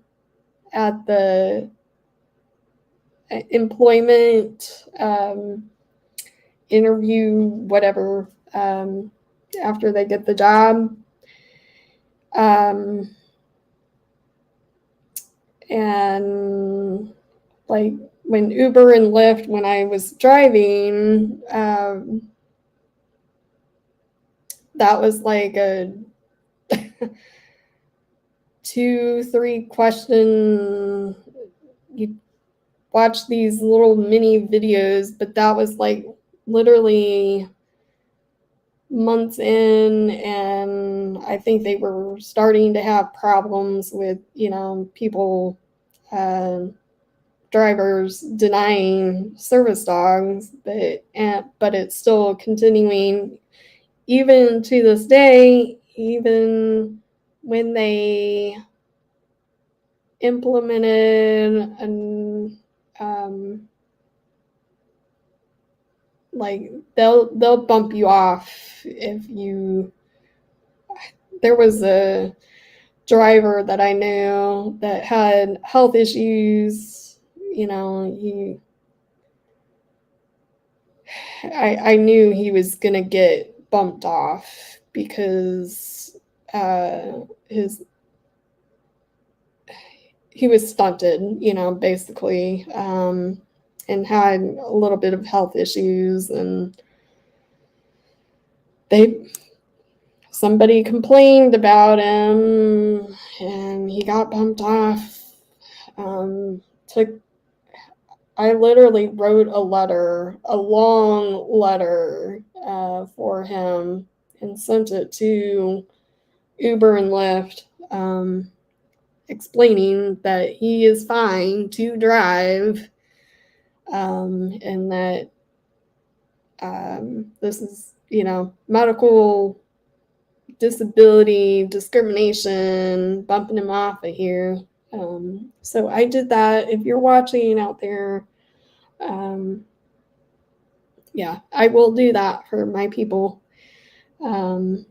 at the employment interview, whatever, after they get the job. And like when Uber and Lyft, when I was driving, that was like a 2-3 question. You watch these little mini videos, but that was like literally months in, and I think they were starting to have problems with people, drivers denying service dogs, but it's still continuing even to this day, even when they implemented like they'll bump you off if you. There was a driver that I knew that had health issues. I knew he was gonna get bumped off because he was stunted, basically, and had a little bit of health issues, and somebody complained about him, and he got bumped off. I literally wrote a long letter for him, and sent it to Uber and Lyft, explaining that he is fine to drive, and that this is, medical disability discrimination, bumping him off of here. So I did that. If you're watching out there, yeah, I will do that for my people. And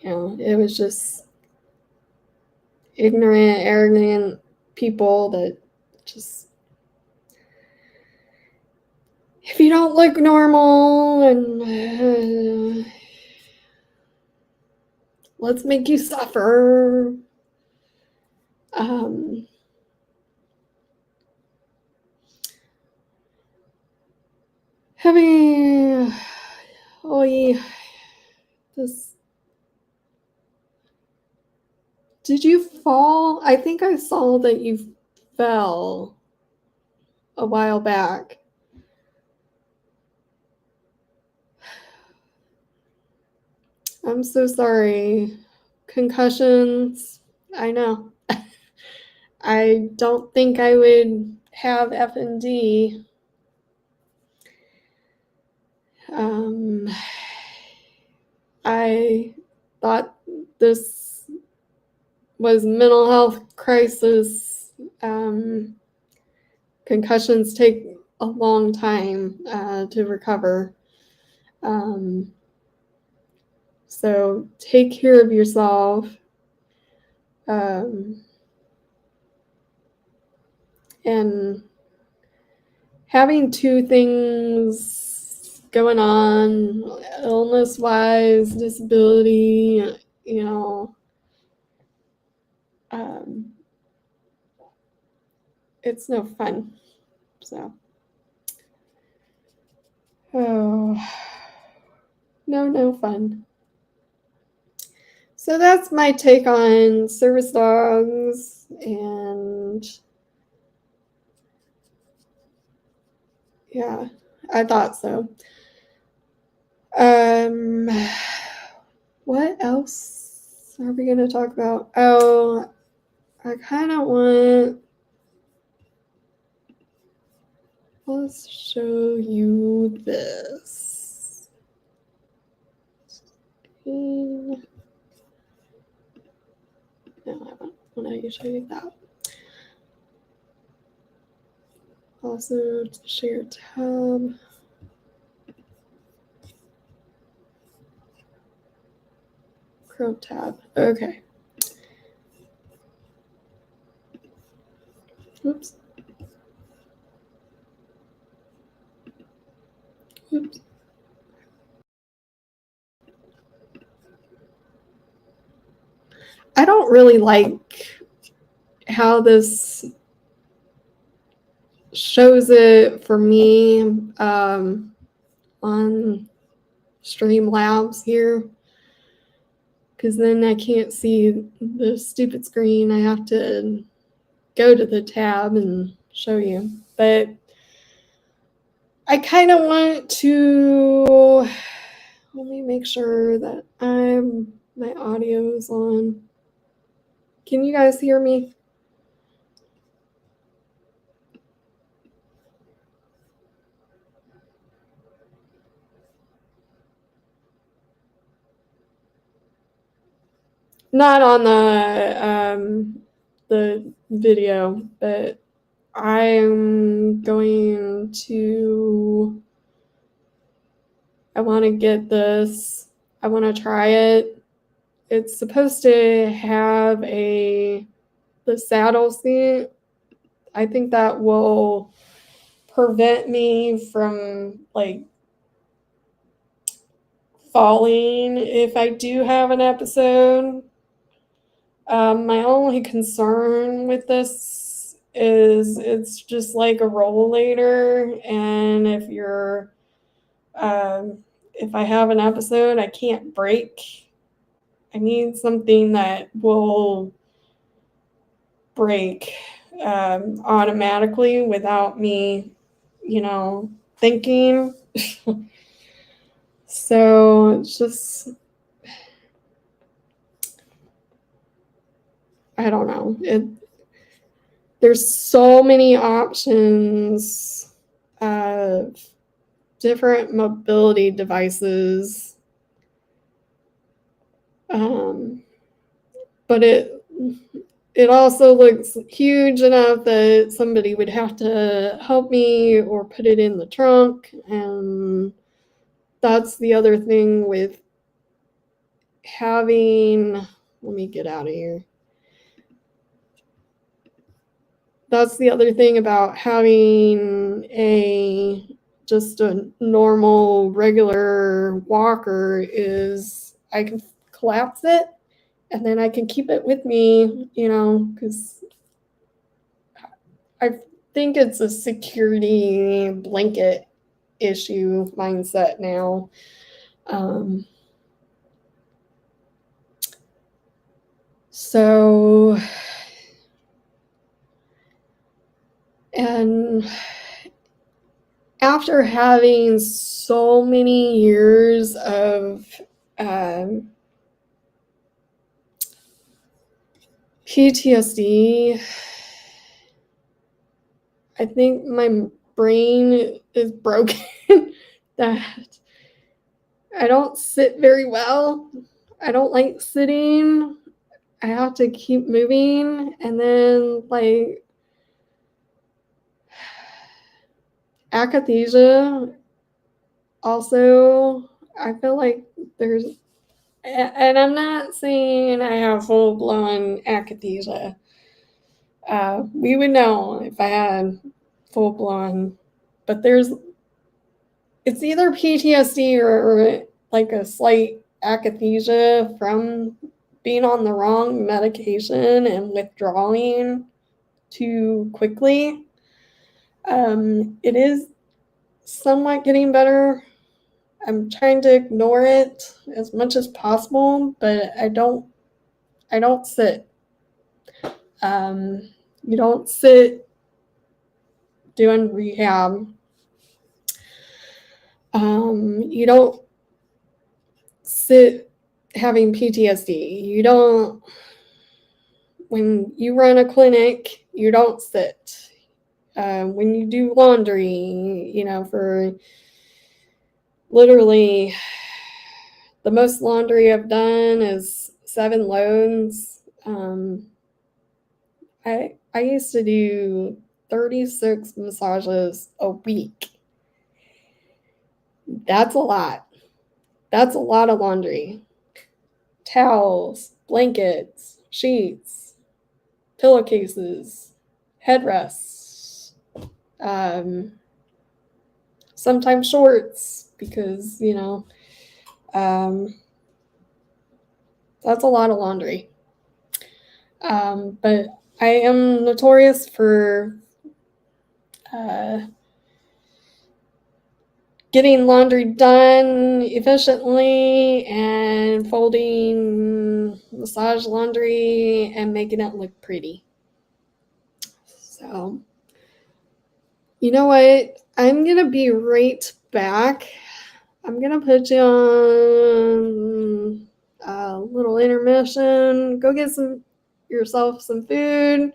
it was just ignorant, arrogant people that just, if you don't look normal, and let's make you suffer. Did you fall? I think I saw that you fell a while back. I'm so sorry. Concussions, I know. I don't think I would have FND. I thought this was mental health crisis. Concussions take a long time to recover. So take care of yourself. And having two things going on, illness-wise, disability, it's no fun. So, no fun. So that's my take on service dogs, and yeah, I thought so. What else are we going to talk about? Oh, I kind of want, let's show you this. No, I want to show you that. Also, share tab. Chrome tab. Okay. Oops. I don't really like how this shows it for me on Streamlabs here, because then I can't see the stupid screen. I have to go to the tab and show you. But I kind of want to, let me make sure that my audio is on. Can you guys hear me? Not on the video, but I'm going to, I want to get this. I want to try it. It's supposed to have the saddle seat. I think that will prevent me from falling if I do have an episode. My only concern with this is it's just like a rollator, and if I have an episode, I can't break. I need something that will break automatically without me, thinking. So it's just, I don't know. There's so many options of different mobility devices, but it also looks huge enough that somebody would have to help me or put it in the trunk. And that's the other thing with having, let me get out of here. That's the other thing about having just a normal, regular walker is I can collapse it and then I can keep it with me, because I think it's a security blanket issue mindset now. And after having so many years of PTSD, I think my brain is broken that I don't sit very well. I don't like sitting. I have to keep moving. And then, akathisia, also, I feel like and I'm not saying I have full-blown akathisia. We would know if I had full-blown, but it's either PTSD or like a slight akathisia from being on the wrong medication and withdrawing too quickly. It is somewhat getting better. I'm trying to ignore it as much as possible, but I don't sit. You don't sit doing rehab. You don't sit having PTSD. You don't, when you run a clinic, you don't sit. When you do laundry, for literally the most laundry I've done is 7 loads. I used to do 36 massages a week. That's a lot. That's a lot of laundry. Towels, blankets, sheets, pillowcases, headrests, sometimes shorts, because, that's a lot of laundry. But I am notorious for getting laundry done efficiently and folding massage laundry and making it look pretty. So, you know what? I'm going to be right back. I'm going to put you on a little intermission. Go get yourself some food.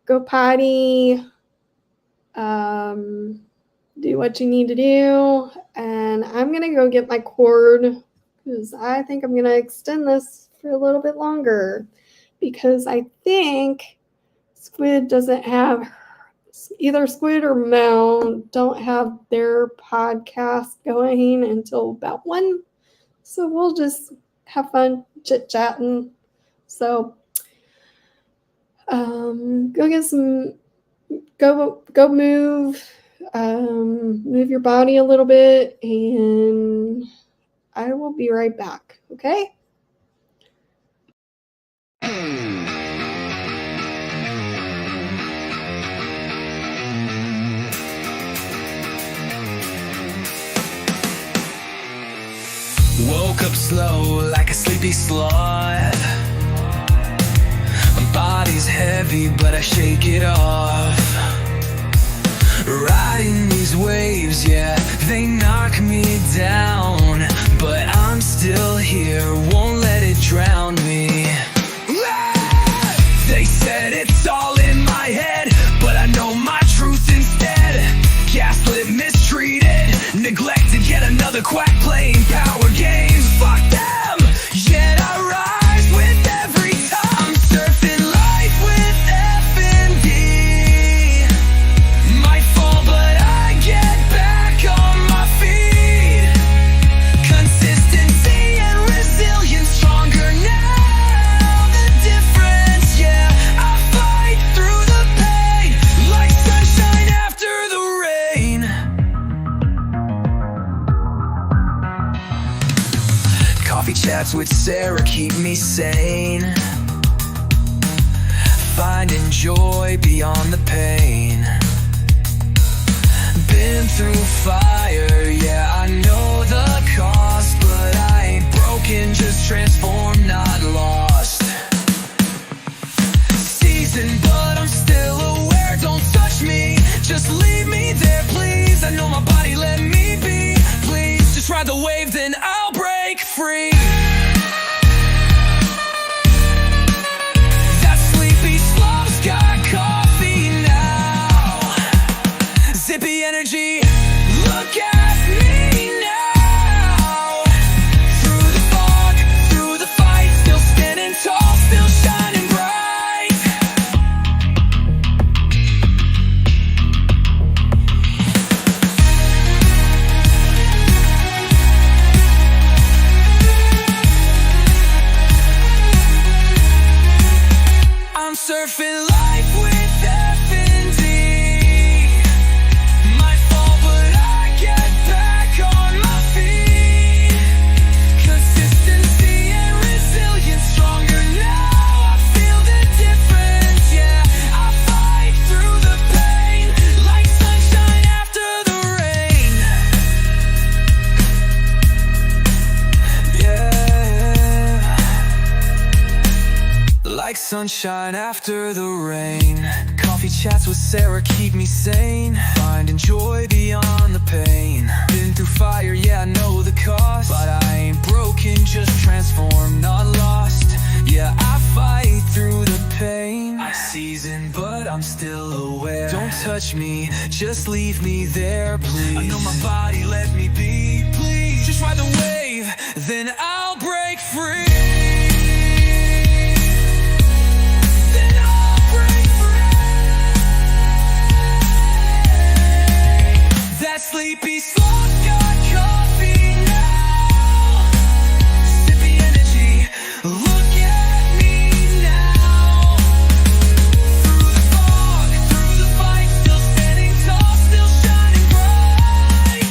Go potty. Do what you need to do. And I'm going to go get my cord because I think I'm going to extend this for a little bit longer because I think Squid doesn't have, either Squid or Mel don't have their podcast going until about 1. So we'll just have fun chit-chatting. So go get some, go move your body a little bit, and I will be right back, okay? Woke up slow like a sleepy sloth. My body's heavy but I shake it off. Riding these waves, yeah, they knock me down, but I'm still here, won't let it drown me. They said it's all in my head, but I know my truth instead. Gaslit, mistreated, neglected, yet another quack playing power games. Fuck them, yet I rise with every time. I'm surfing life with F&D. Might fall, but I get back on my feet. Consistency and resilience, stronger now. The difference, yeah, I fight through the pain like sunshine after the rain. Coffee chats with Sarah keep me sane. Finding joy beyond the pain. Been through fire, yeah, I know the cost, but I ain't broken, just transformed, not lost. Seasoned, but I'm still aware, don't touch me, just leave me there, please. I know my body, let me be, please. Just ride the wave, then I'll break free. That sleepy slow's got coffee now. Zippy energy, look at me now. Through the fog, through the fight, still standing tall, still shining bright. I'm surfing life with F&D. Might fall, but I get back on my feet. Consistency and resilience, stronger now. I feel the difference, yeah. I fight through the pain like sunshine after the rain. Yeah, like sunshine after the rain. Coffee chats with Sarah keep me sane. Finding joy beyond the pain. Been through fire, yeah, I know the cost, but I ain't broken, just transformed, not lost. Yeah, I fight through the pain. I'm seasoned, but I'm still aware. Don't touch me, just leave me there, please. I know my body, let me be, please. Just ride the wave, then I'll break free. Then I'll break free. That sleepy sloth got coffee now. Sippy energy, look at me now. Through the fog, through the fight, still standing tall, still shining bright.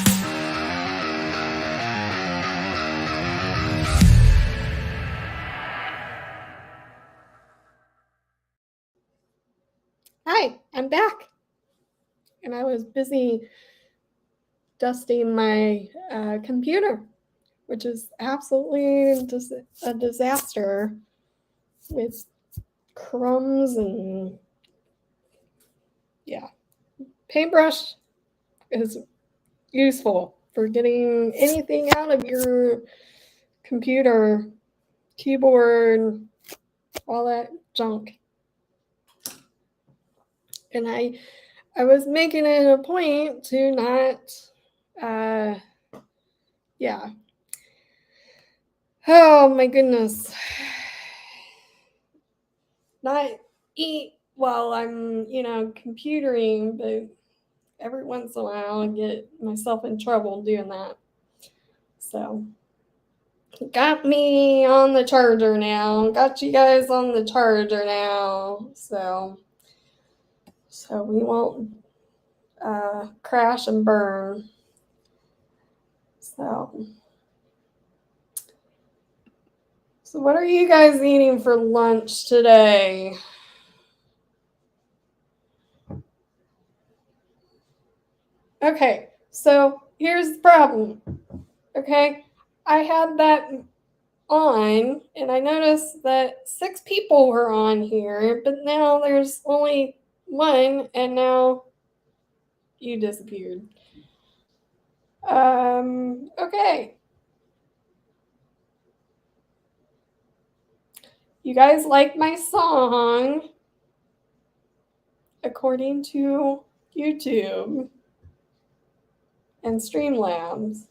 Hi, I'm back. And I was busy dusting my computer, which is absolutely a disaster with crumbs and yeah. Paintbrush is useful for getting anything out of your computer, keyboard, all that junk. And I was making it a point to not, yeah. Oh my goodness. Not eat while I'm, computering, but every once in a while I get myself in trouble doing that. So, got me on the charger now. Got you guys on the charger now. So we won't crash and burn. So, So what are you guys eating for lunch today? Okay, so here's the problem. Okay, I had that on and I noticed that 6 people were on here, but now there's only 1 and now you disappeared. Okay. You guys like my song according to YouTube and Streamlabs.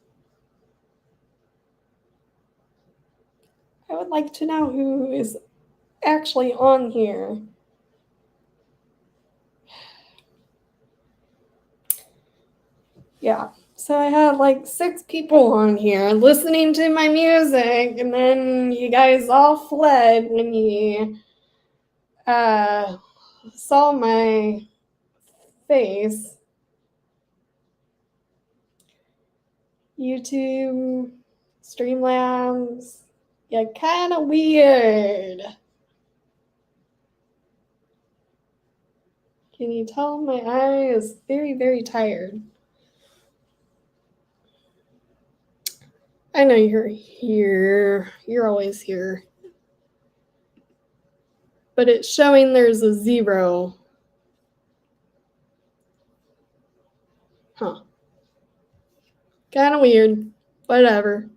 I would like to know who is actually on here. Yeah, so I had like 6 people on here listening to my music, and then you guys all fled when you saw my face. YouTube, Streamlabs, yeah, kind of weird. Can you tell my eye is very, very tired? I know you're here. You're always here. But it's showing there's a 0. Huh. Kind of weird. Whatever.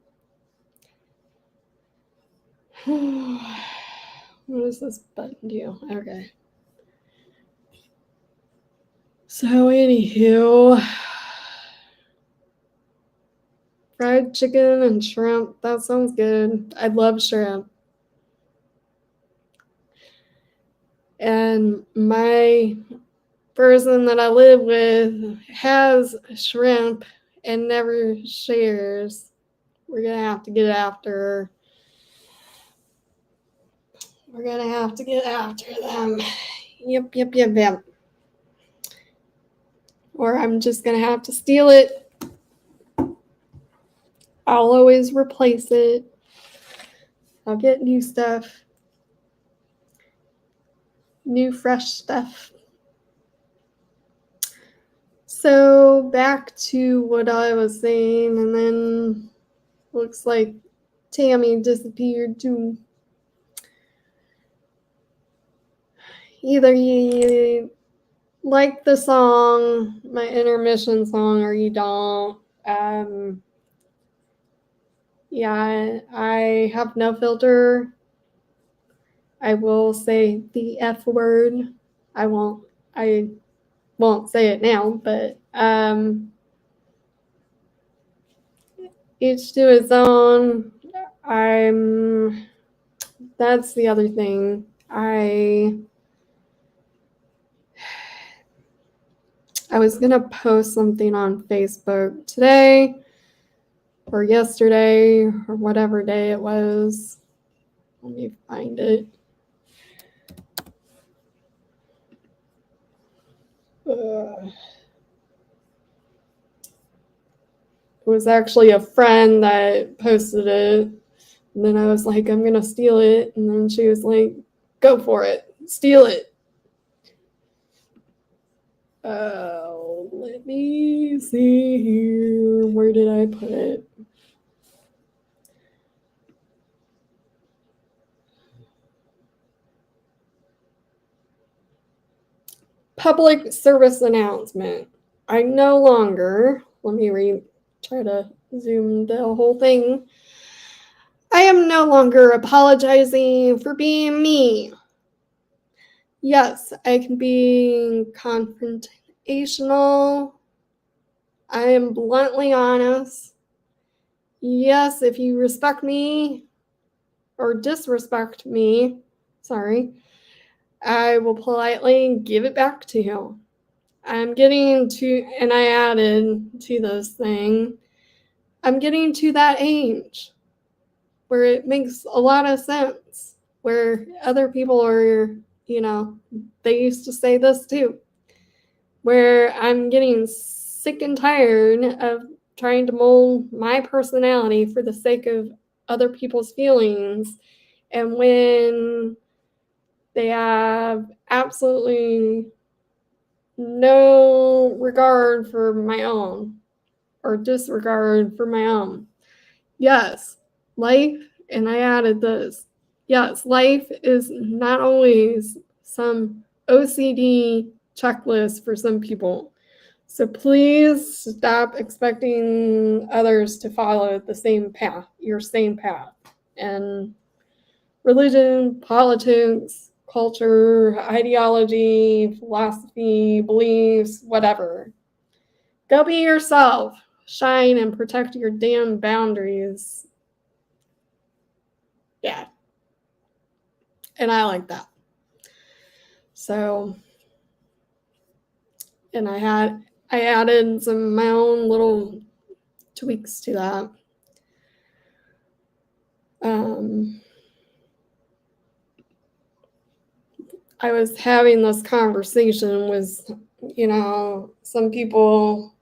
What does this button do? Okay. So, anywho, fried chicken and shrimp. That sounds good. I love shrimp. And my person that I live with has shrimp and never shares. We're going to have to get after her. We're going to have to get after them. Yep. Or I'm just going to have to steal it. I'll always replace it. I'll get new stuff. New, fresh stuff. So back to what I was saying, and then looks like Tammy disappeared too. Either you like the song, my intermission song, or you don't. Yeah, I have no filter. I will say the F word. I won't say it now, but each to his own. That's the other thing. I was gonna post something on Facebook today or yesterday or whatever day it was. Let me find it. It was actually a friend that posted it. And then I was like, I'm going to steal it. And then she was like, go for it. Steal it. Oh, let me see here. Where did I put it? Public service announcement. I no longer, try to zoom the whole thing. I am no longer apologizing for being me. Yes, I can be confrontational. I am bluntly honest. Yes, if you respect me or disrespect me, I will politely give it back to you. I'm getting to, and I added to this thing, I'm getting to that age where it makes a lot of sense, where other people are, they used to say this too, where I'm getting sick and tired of trying to mold my personality for the sake of other people's feelings And when they have absolutely no regard for my own or disregard for my own. Yes, life, and I added this, yes, life is not always some OCD checklist for some people. So please stop expecting others to follow the same path, your same path. And religion, politics, culture, ideology, philosophy, beliefs, whatever. Go be yourself. Shine and protect your damn boundaries. Yeah. And I like that. So, and I added some of my own little tweaks to that. I was having this conversation with, some people.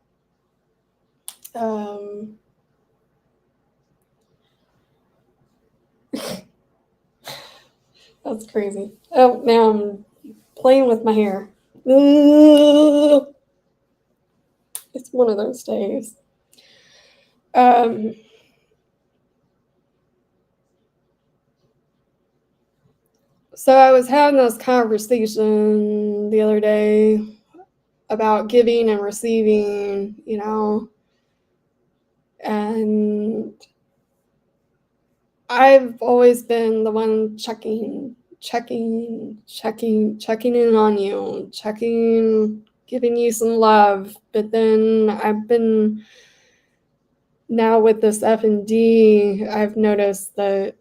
That's crazy. Oh, now I'm playing with my hair. It's one of those days. So I was having this conversation the other day about giving and receiving, and I've always been the one checking in on you, giving you some love. But then I've been, now with this F&D, I've noticed that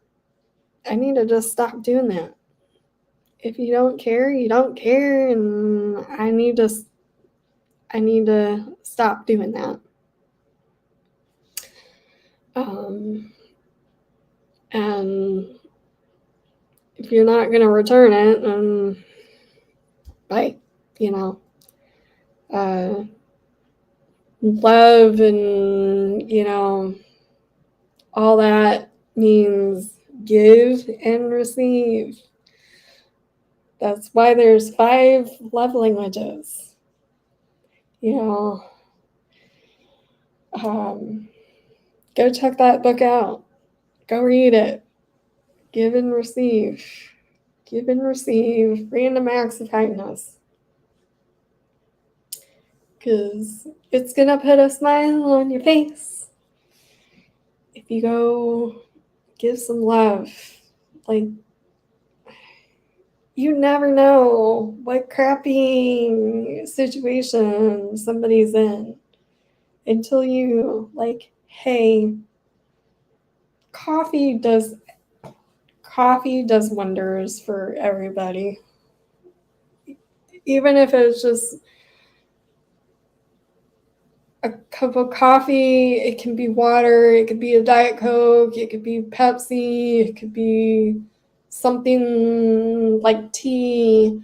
I need to just stop doing that. If you don't care, you don't care, and I need to stop doing that. And if you're not going to return it, then bye, love and, all that means give and receive. That's why there's 5 love languages. Go check that book out. Go read it. Give and receive. Give and receive random acts of kindness. Because it's going to put a smile on your face if you go give some love. Like, you never know what crappy situation somebody's in until you, hey, coffee does wonders for everybody. Even if it's just a cup of coffee, it can be water, it could be a Diet Coke, it could be Pepsi, it could be something like tea.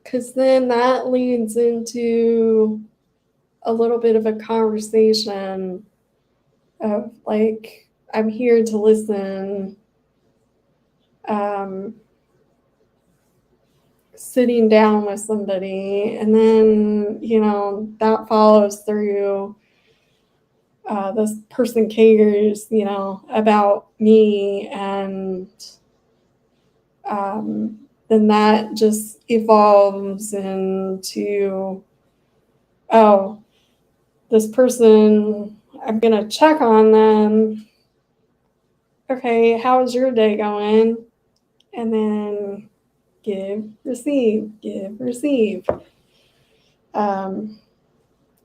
Because then that leads into a little bit of a conversation of I'm here to listen. Sitting down with somebody, and then that follows through. This person cares about me, and then that just evolves into, oh, this person, I'm gonna check on them. Okay, how's your day going? And then give, receive.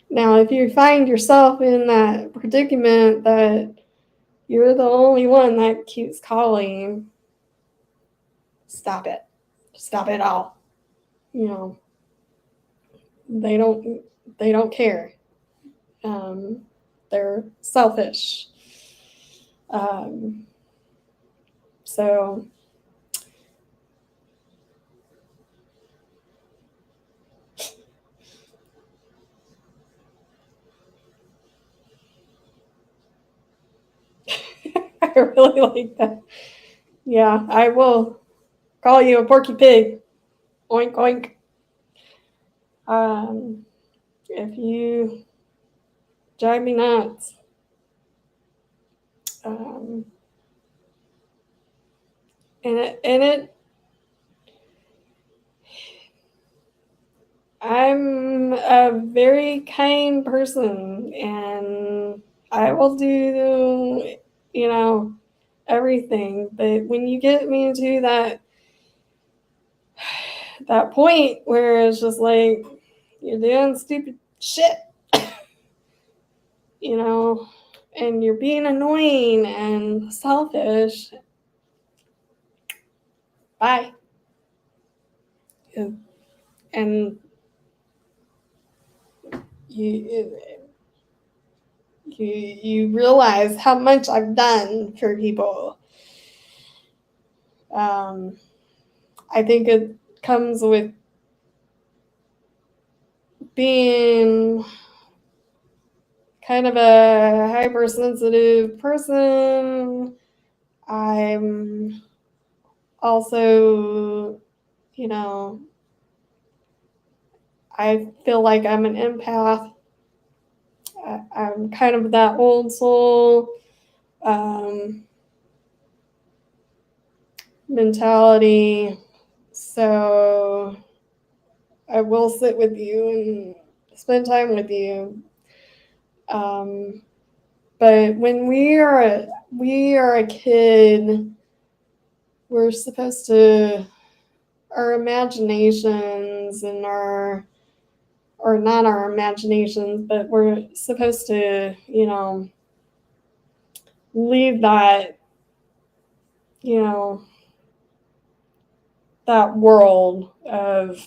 Now, if you find yourself in that predicament that you're the only one that keeps calling, stop it. Stop it all. They don't care. They're selfish. So really like that. Yeah, I will call you a porky pig. Oink, oink. If you drive me nuts. And I'm a very kind person, and I will do, everything. But when you get me to that point where it's just like you're doing stupid shit, and you're being annoying and selfish, bye. And you realize how much I've done for people. I think it comes with being kind of a hypersensitive person. I'm also, I feel like I'm an empath. I'm kind of that old soul mentality. So I will sit with you and spend time with you. But when we are a kid, we're supposed to, our imaginations and or not our imaginations, but we're supposed to, leave that, that world of,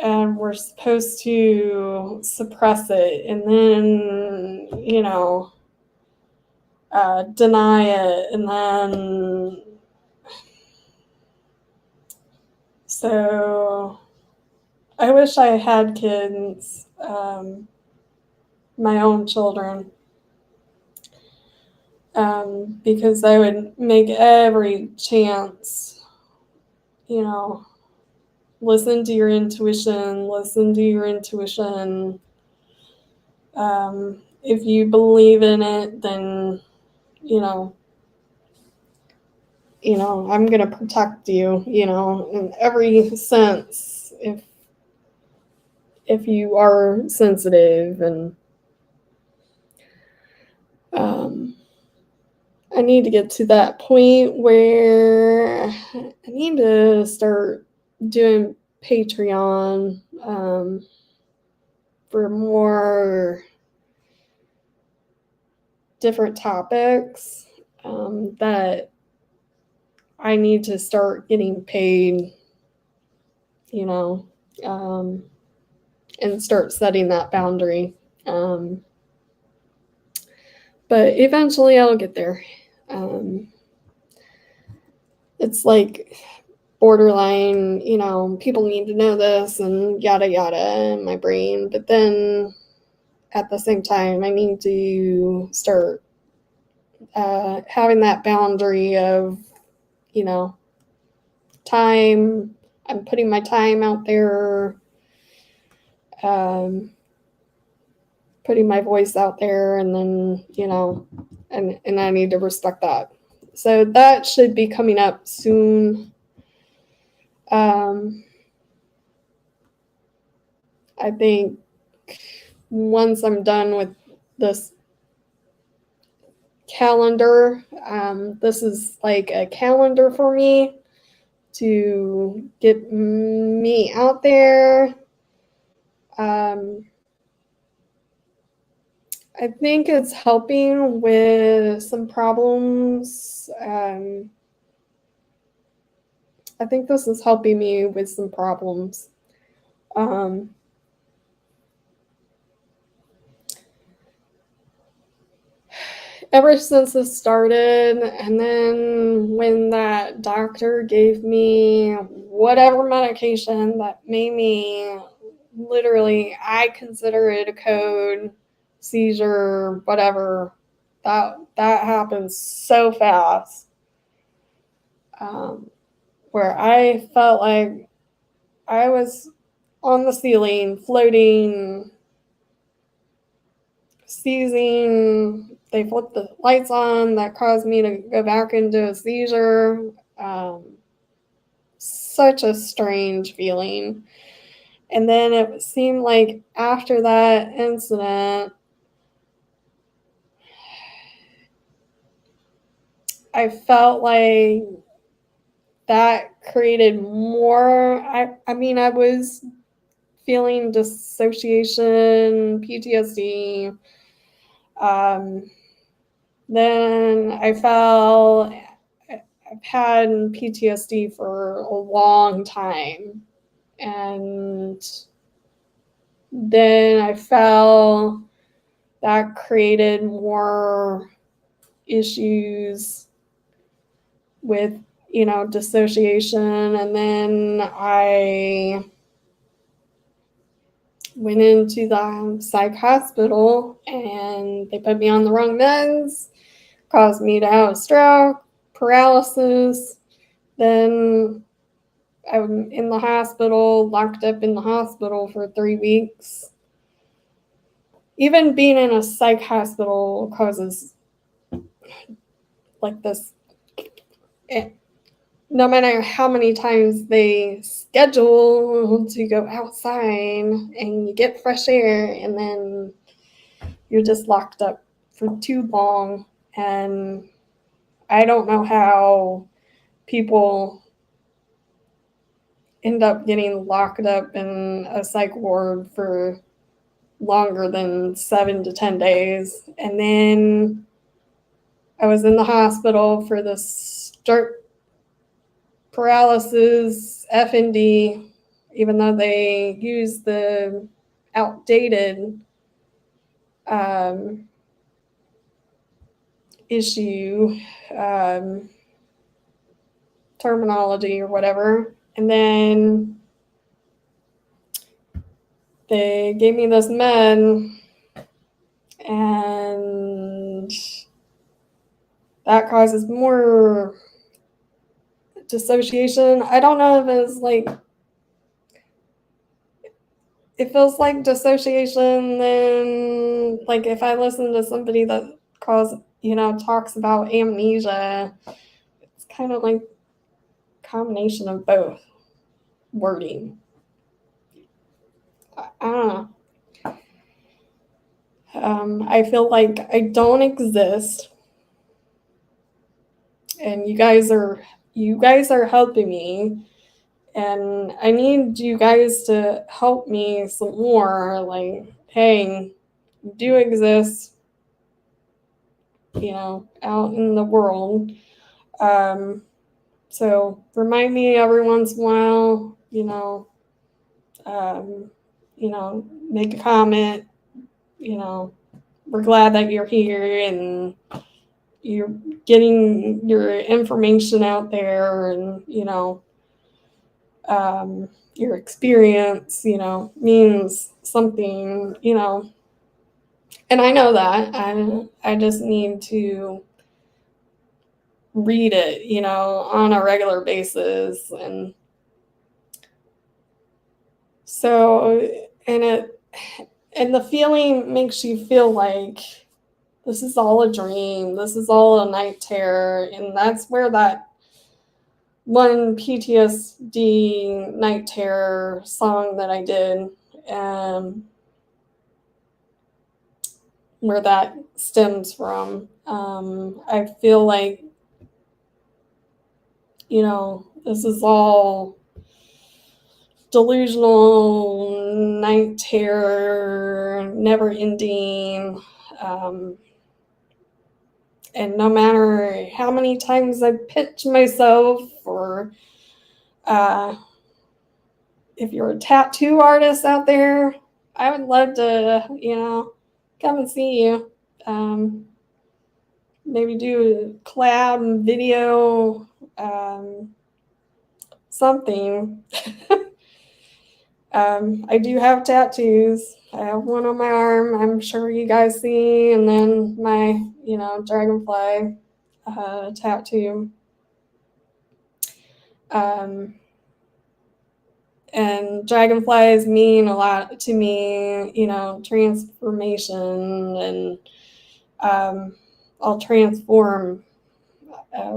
and we're supposed to suppress it and then, deny it. And then, so I wish I had kids, my own children, because I would make every chance, listen to your intuition. If you believe in it, then, I'm going to protect you, in every sense, if you are sensitive. And I need to get to that point where I need to start doing Patreon for more different topics that I need to start getting paid, and start setting that boundary. But eventually I'll get there. It's like borderline, people need to know this and yada yada in my brain. But then at the same time, I need to start having that boundary of, time. I'm putting my time out there, putting my voice out there, and then, and I need to respect that. So that should be coming up soon. I think once I'm done with this calendar, this is like a calendar for me to get me out there. I think it's helping with some problems. I think this is helping me with some problems. Ever since this started, and then when that doctor gave me whatever medication that made me literally, I consider it a code, seizure, whatever, That happens so fast. Where I felt like I was on the ceiling, floating, seizing. They flipped the lights on. That caused me to go back into a seizure. Such a strange feeling. And then it seemed like after that incident, I felt like that created more. I mean, I was feeling dissociation, PTSD. Then I've had PTSD for a long time. And then I fell. That created more issues with, dissociation. And then I went into the psych hospital and they put me on the wrong meds, caused me to have a stroke, paralysis. Then I'm in the hospital, locked up in the hospital for 3 weeks. Even being in a psych hospital causes like this. No matter how many times they schedule to go outside and you get fresh air, and then you're just locked up for too long. And I don't know how people end up getting locked up in a psych ward for longer than 7 to 10 days. And then I was in the hospital for the stroke, paralysis, FND, even though they use the outdated issue terminology or whatever. And then they gave me this med, and that causes more dissociation. I don't know if it's like, it feels like dissociation. Then, like, if I listen to somebody that talks about amnesia, it's kind of like a combination of both wording. I don't know. I feel like I don't exist, and you guys are helping me, and I need you guys to help me some more. Like, hey, you do exist, out in the world. So remind me every once in a while, make a comment. We're glad that you're here and you're getting your information out there, and your experience means something, and I know that. I just need to read it on a regular basis. And so, and the feeling makes you feel like this is all a dream, this is all a night terror. And that's where that one PTSD night terror song that I did, where that stems from. I feel like, this is all delusional night terror, never ending. And no matter how many times I pitch myself, or if you're a tattoo artist out there, I would love to, come and see you. Maybe do a collab video, something. I do have tattoos. I have one on my arm, I'm sure you guys see, and then my, dragonfly tattoo. And dragonflies mean a lot to me, transformation, and I'll transform,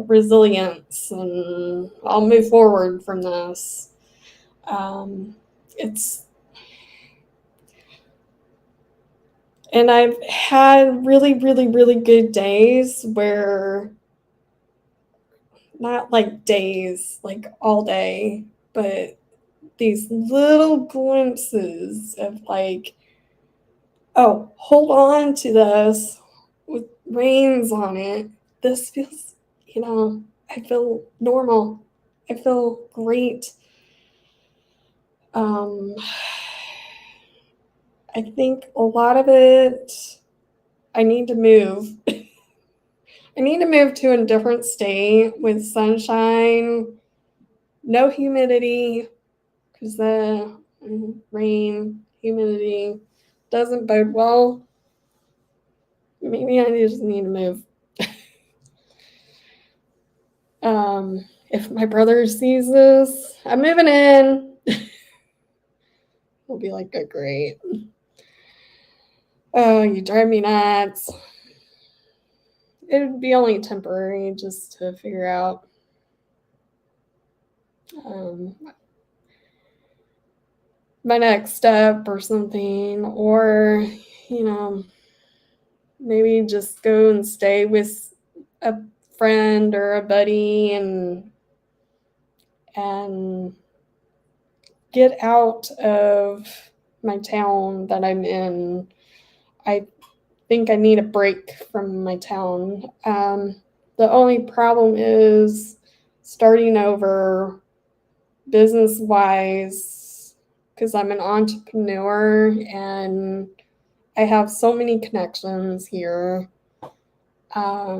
resilience, and I'll move forward from this. And I've had really, really, really good days where, not like days, like all day, but these little glimpses of like, oh, hold on to this with reins on it. This feels, I feel normal. I feel great. I think a lot of it, I need to move. I need to move to a different state with sunshine, no humidity, because the rain, humidity doesn't bode well. Maybe I just need to move. If my brother sees this, I'm moving in. He'll be like, oh, great. Oh, you drive me nuts. It would be only temporary, just to figure out my next step or something, or maybe just go and stay with a friend or a buddy and get out of my town that I'm in. I think I need a break from my town. The only problem is starting over business-wise, because I'm an entrepreneur and I have so many connections here. I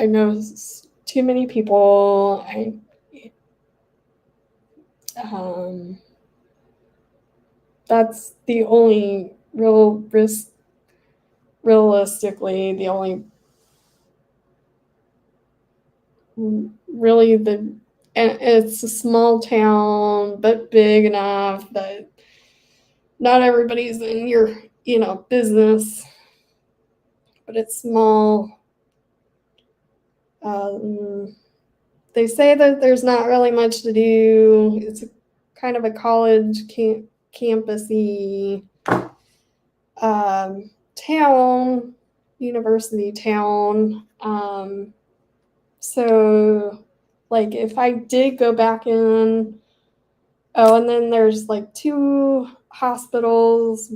know too many people. That's the only real risk. Realistically, the only really the, and it's a small town, but big enough that not everybody's in your, business, but it's small. They say that there's not really much to do. It's kind of a college campus-y town, university town. So, like, if I did go back in, and then there's like 2 hospitals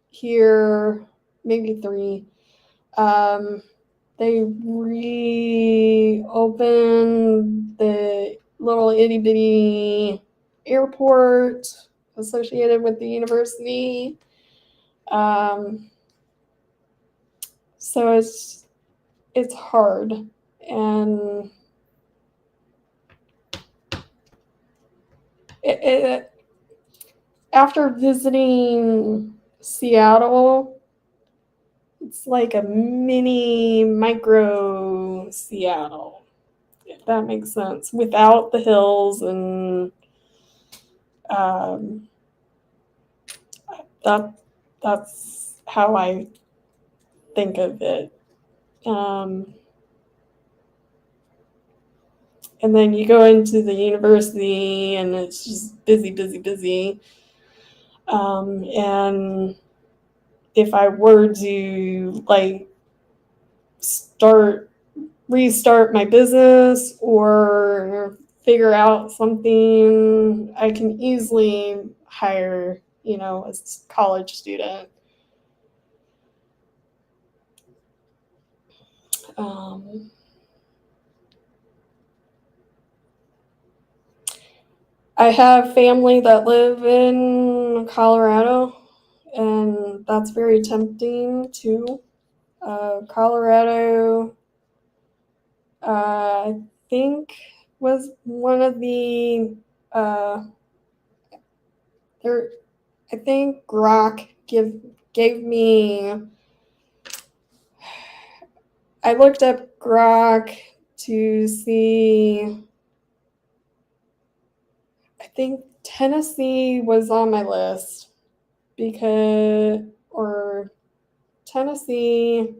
here, maybe 3. They reopened the little itty bitty airport associated with the university. So it's hard, and after visiting Seattle, it's like a micro Seattle, if that makes sense, without the hills, and that's how I think of it. And then you go into the university and it's just busy, busy, busy. And if I were to like restart my business or figure out something, I can easily hire, a college student. I have family that live in Colorado, and that's very tempting too. Colorado, I think, was one of the There, I think Grok gave me. I looked up Grok to see. I think Tennessee was on my list or Tennessee,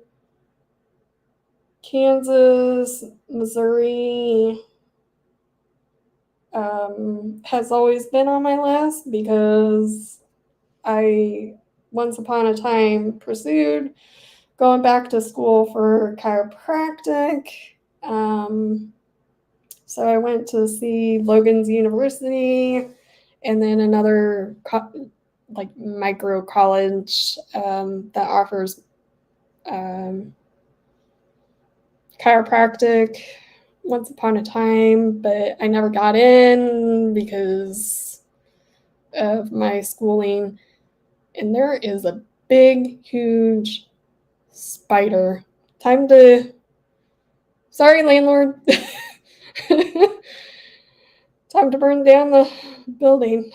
Kansas, Missouri has always been on my list because I once upon a time pursued going back to school for chiropractic. So I went to see Logan's University and then another micro college that offers chiropractic once upon a time, but I never got in because of my schooling. And there is a big, huge spider. Sorry, landlord. Time to burn down the building.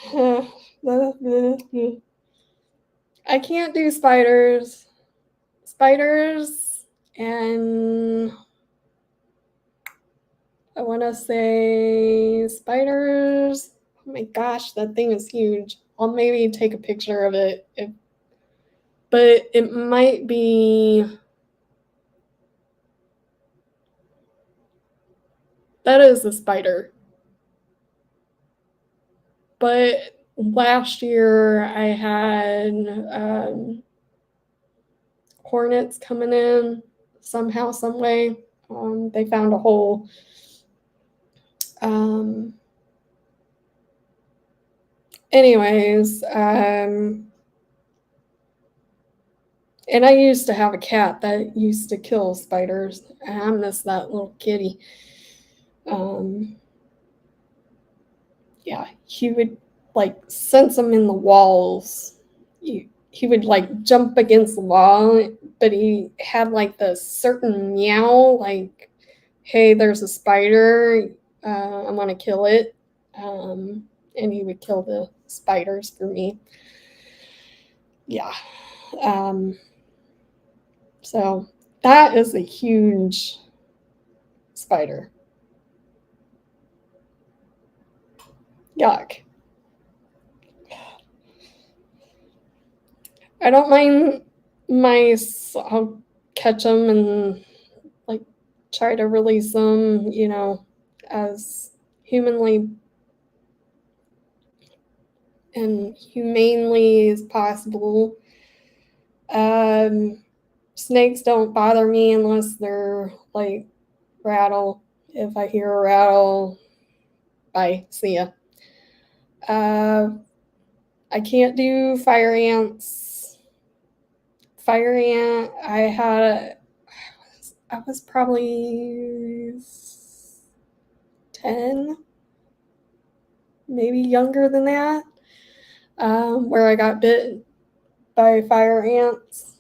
I can't do spiders. And I want to say spiders. Oh my gosh, that thing is huge. I'll maybe take a picture of it. But it might be. That is a spider. But last year I had hornets coming in somehow, some way. They found a hole. Anyways, and I used to have a cat that used to kill spiders. I miss that little kitty. Yeah, he would sense them in the walls. He would jump against the wall, but he had this certain meow, hey, there's a spider, I'm gonna kill it. And he would kill the spiders for me. Yeah. So that is a huge spider. Yuck. I don't mind mice. I'll catch them and try to release them, as humanly and humanely as possible. Snakes don't bother me unless they're rattle. If I hear a rattle, bye, see ya. I can't do fire ants. Fire ant, I was probably 10, maybe younger than that, where I got bit by fire ants.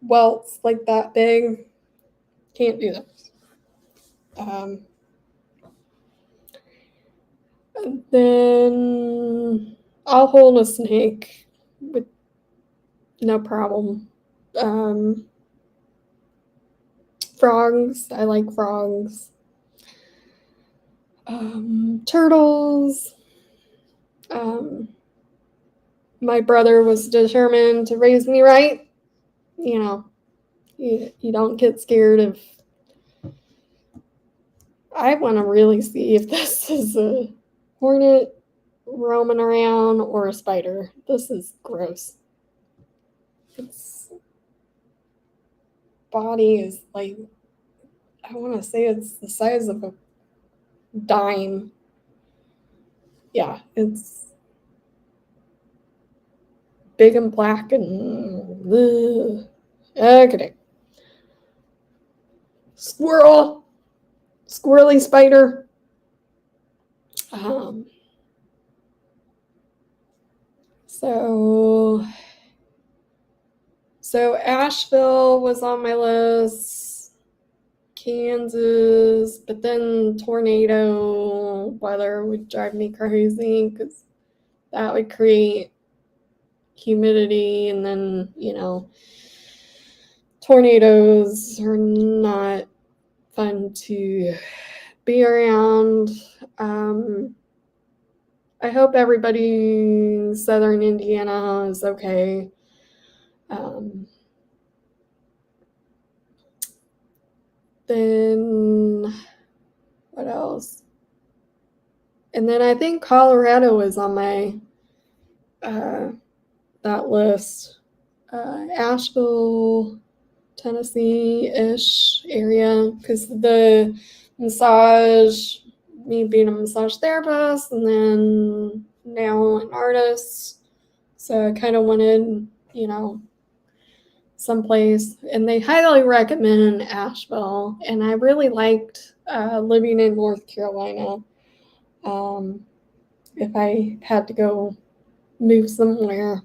Welts that big. Can't do that. Then I'll hold a snake with no problem. Frogs, I like frogs. Turtles. My brother was determined to raise me right. You don't get scared of. I want to really see if this is a hornet roaming around or a spider. This is gross. Its body is I want to say it's the size of a dime. Yeah, it's big and black and okay. Squirrely spider. So Asheville was on my list, Kansas, but then tornado weather would drive me crazy because that would create humidity, and then, tornadoes are not fun to be around. I hope everybody in southern Indiana is okay. Then what else? And then I think Colorado is on my that list. Asheville, Tennessee-ish area, because the massage, me being a massage therapist, and then now an artist, so I kind of wanted, someplace, and they highly recommend Asheville, and I really liked living in North Carolina. If I had to go move somewhere.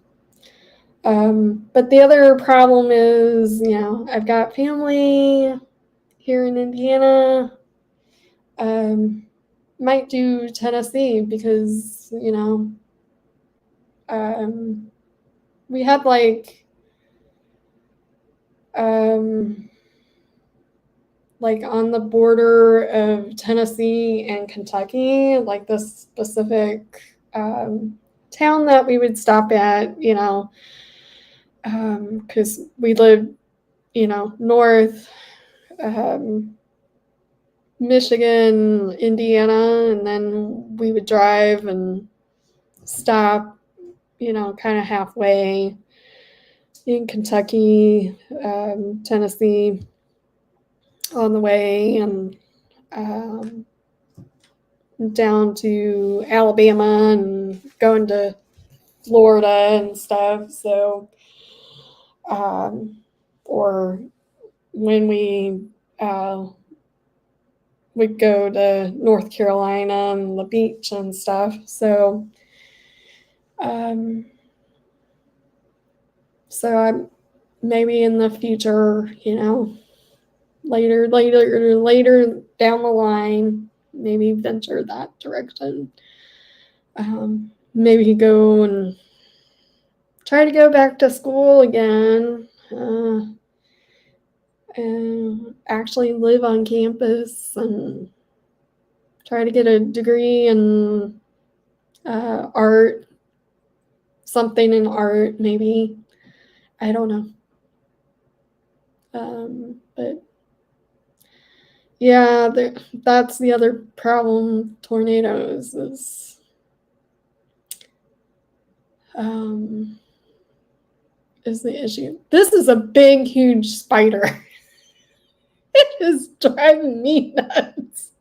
But the other problem is, I've got family here in Indiana. Might do Tennessee because, we had like on the border of Tennessee and Kentucky, like this specific town that we would stop at, because we live, north Michigan, Indiana, and then we would drive and stop, kind of halfway in Kentucky, Tennessee on the way, and down to Alabama and going to Florida and stuff. So, or when we would go to North Carolina and the beach and stuff. So, so I'm maybe in the future, later down the line, maybe venture that direction. Maybe go and try to go back to school again, and actually live on campus and try to get a degree in art, something in art, maybe. I don't know. But yeah, that's the other problem. Tornadoes is the issue. This is a big, huge spider. It is driving me nuts.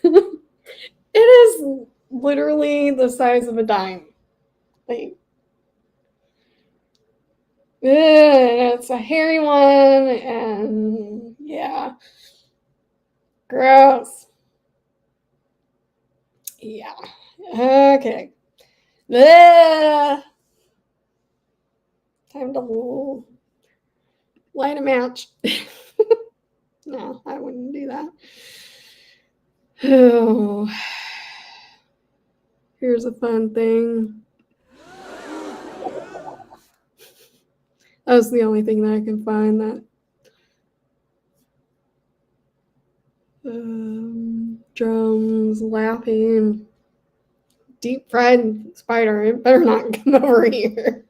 It is literally the size of a dime. Like, it's a hairy one, and yeah, gross. Yeah, okay. Time to light a match. No, I wouldn't do that. Oh, here's a fun thing. That was the only thing that I can find that drums, laughing, deep fried spider. It better not come over here.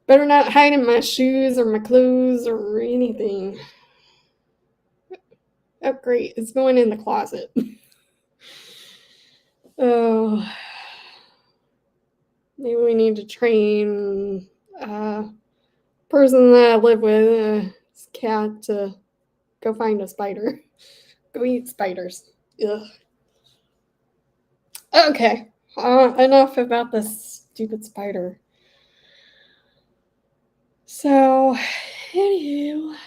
Better not hide in my shoes or my clothes or anything. Oh, great. It's going in the closet. Oh, maybe we need to train person that I live with, this cat, to go find a spider. Go eat spiders. Ugh. Okay, enough about this stupid spider. So, anywho,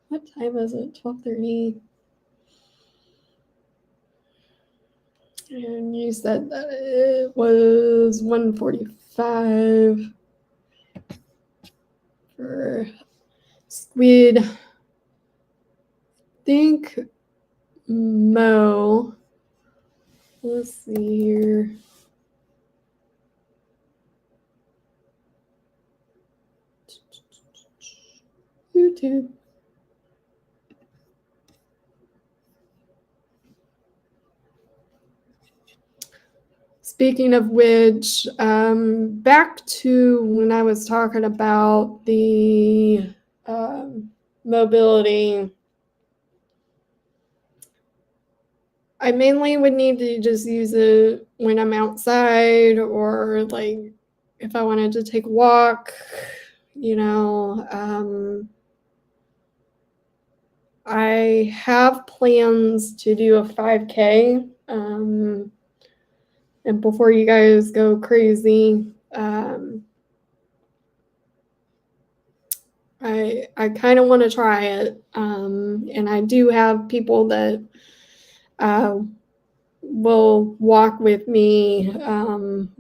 what time is it? 12:30. And you said that it was 1:45 for squid. think Mo, let's see here. YouTube. Speaking of which, back to when I was talking about the mobility, I mainly would need to just use it when I'm outside or like if I wanted to take a walk, you know. I have plans to do a 5K. And before you guys go crazy, I kind of want to try it. And I do have people that will walk with me,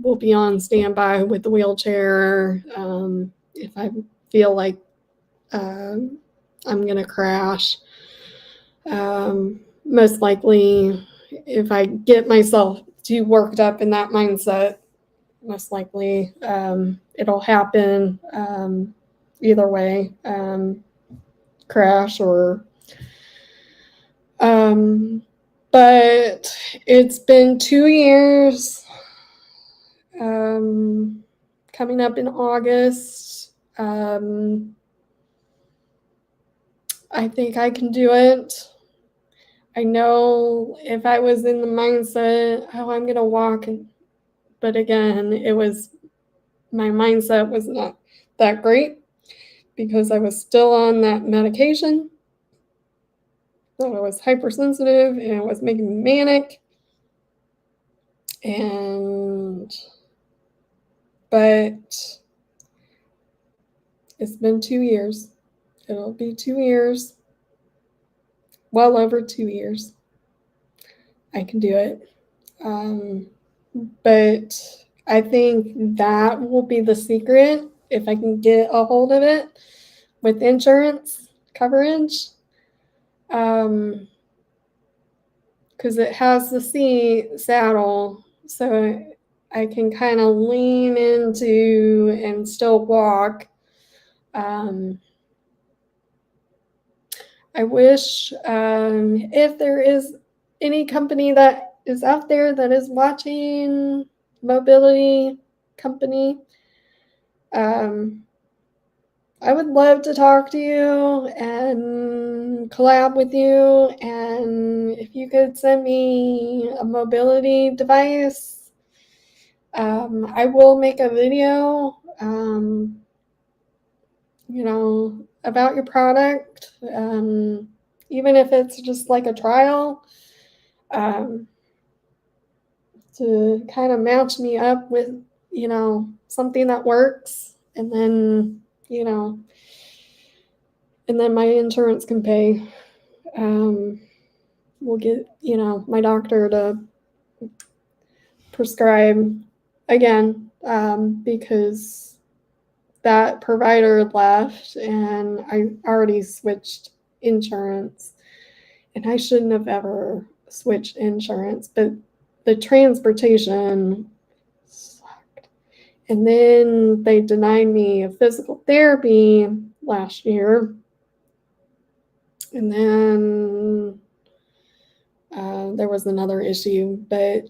will be on standby with the wheelchair if I feel like I'm going to crash. Most likely, if I get myself too worked up in that mindset, most likely it'll happen either way, crash or but it's been 2 years coming up in August. I think I can do it. I know if I was in the mindset, oh, I'm going to walk, but again, my mindset was not that great because I was still on that medication. So I was hypersensitive and it was making me manic. But it's been 2 years. It'll be 2 years. Well over 2 years. I can do it. But I think that will be the secret if I can get a hold of it with insurance coverage. Because it has the seat saddle, so I can kind of lean into and still walk. I wish if there is any company that is out there that is watching, mobility company, I would love to talk to you and collab with you. And if you could send me a mobility device, I will make a video, about your product, even if it's just like a trial, to kind of match me up with, something that works. And then, and then my insurance can pay. We'll get, my doctor to prescribe again, because that provider left and I already switched insurance. And I shouldn't have ever switched insurance, but the transportation sucked. And then they denied me a physical therapy last year. And then there was another issue, but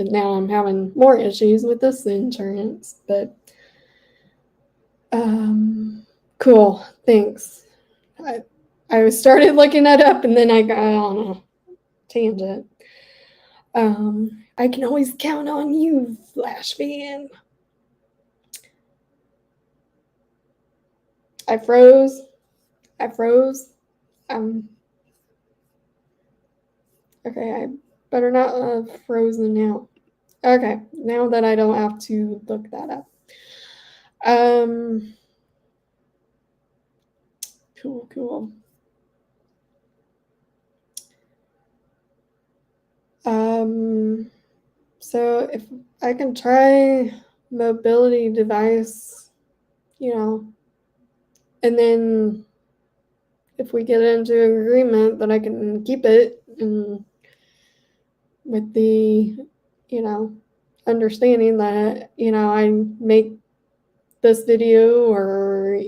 now I'm having more issues with this insurance. But cool, thanks. I started looking that up and then I got on a tangent. I can always count on you, Flash fan. I froze. Okay, I better not have frozen now. Okay, now that I don't have to look that up. Cool. So if I can try mobility device, and then if we get into an agreement that I can keep it, and with the, understanding that, I make this video, or,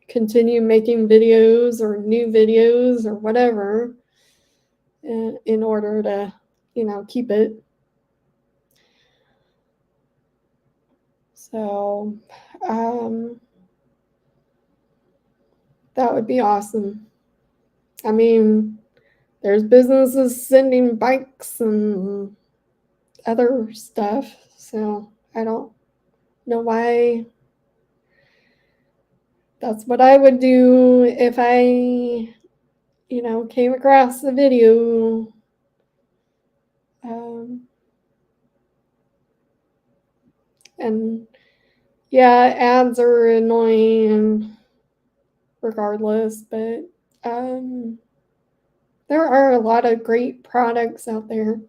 continue making videos or new videos or whatever, in order to, keep it. So, that would be awesome. I mean, there's businesses sending bikes and other stuff, so I don't know why. That's what I would do if I, came across a video. And yeah, ads are annoying regardless, but there are a lot of great products out there.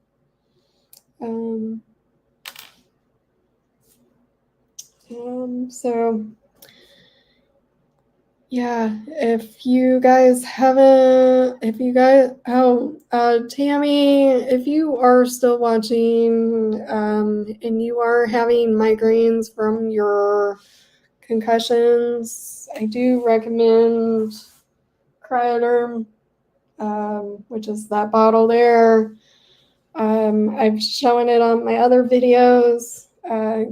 So yeah, Tammy, if you are still watching, and you are having migraines from your concussions, I do recommend Cryoderm, which is that bottle there. I've shown it on my other videos.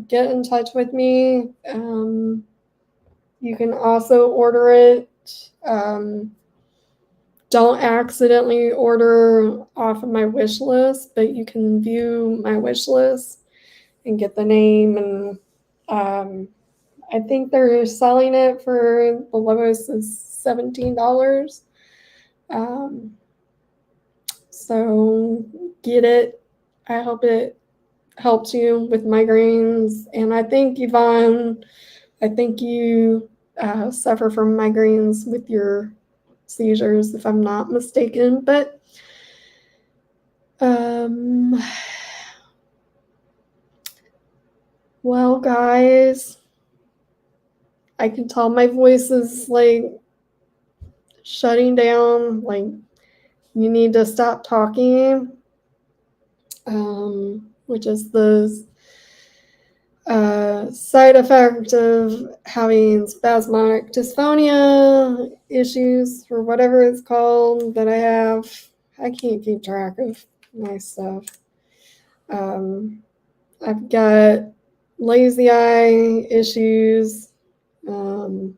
Get in touch with me. You can also order it. Don't accidentally order off of my wish list, but you can view my wish list and get the name. And I think they're selling it for the lowest is $17. So get it. I hope it helps you with migraines. And I think, Yvonne, you suffer from migraines with your seizures, if I'm not mistaken. But well, guys, I can tell my voice is like shutting down. Like, you need to stop talking, which is the side effect of having spasmodic dysphonia issues, or whatever it's called, that I have. I can't keep track of my stuff. I've got lazy eye issues, because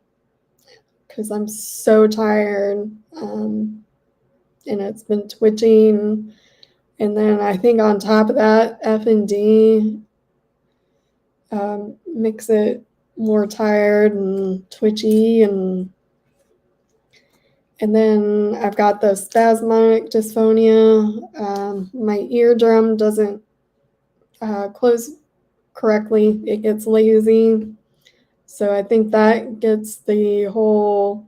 I'm so tired, and it's been twitching. And then I think on top of that, F&D makes it more tired and twitchy, and then I've got the spasmodic dysphonia. My eardrum doesn't close correctly. It gets lazy. So I think that gets the whole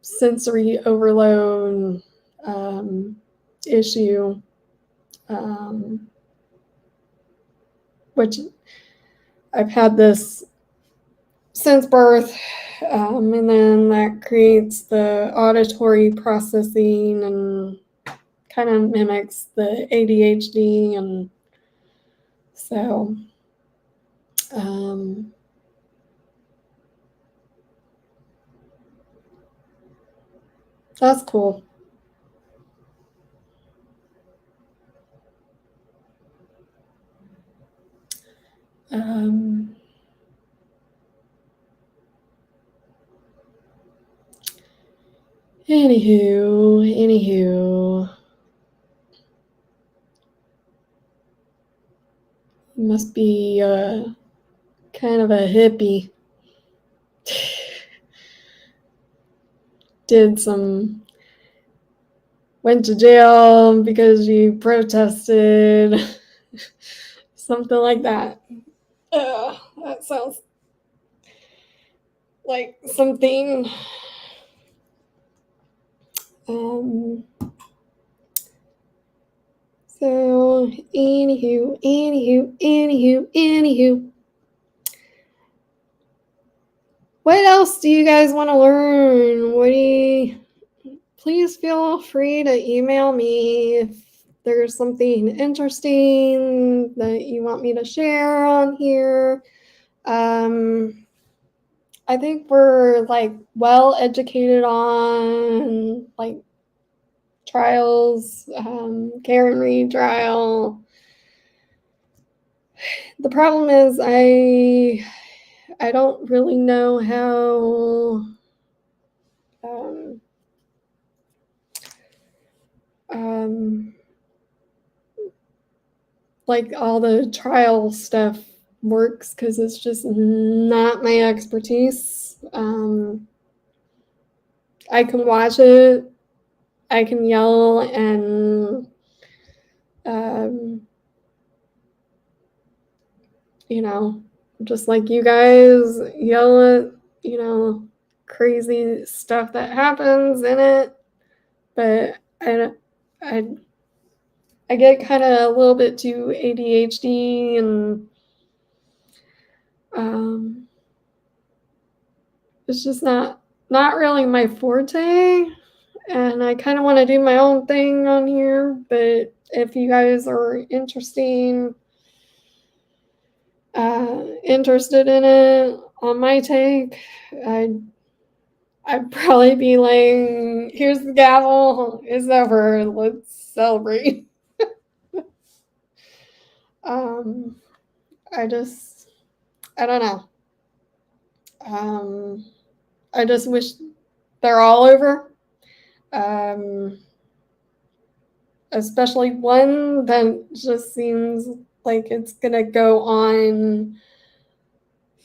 sensory overload issue, which I've had this since birth, and then that creates the auditory processing and kind of mimics the ADHD, and so that's cool. Anywho, you must be kind of a hippie. Went to jail because you protested, something like that. That sounds like something. So, anywho. What else do you guys want to learn? Please feel free to email me if there's something interesting that you want me to share on here. I think we're like well educated on like trials, Karen Reed trial. The problem is I don't really know how like all the trial stuff works because it's just not my expertise. I can watch it, I can yell and just like you guys yell at crazy stuff that happens in it, but I get kind of a little bit too ADHD and it's just not really my forte, and I kind of want to do my own thing on here. But if you guys are interested in it on my take, I'd probably be like, here's the gavel, it's over, let's celebrate. I don't know. I just wish they're all over. Especially one that just seems like it's gonna go on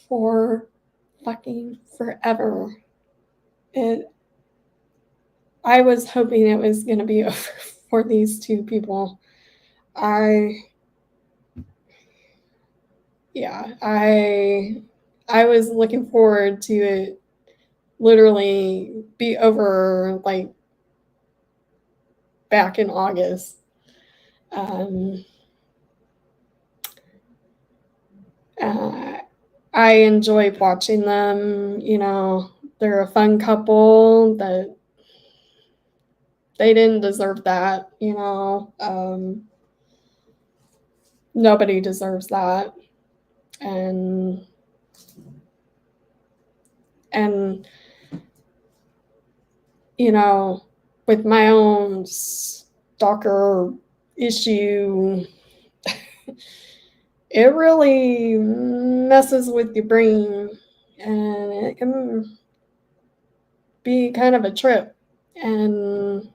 for fucking forever. I was hoping it was gonna be over for these two people. I was looking forward to it literally be over like back in August. I enjoy watching them. They're a fun couple that they didn't deserve that. Nobody deserves that. And with my own stalker issue, it really messes with your brain, and it can be kind of a trip. And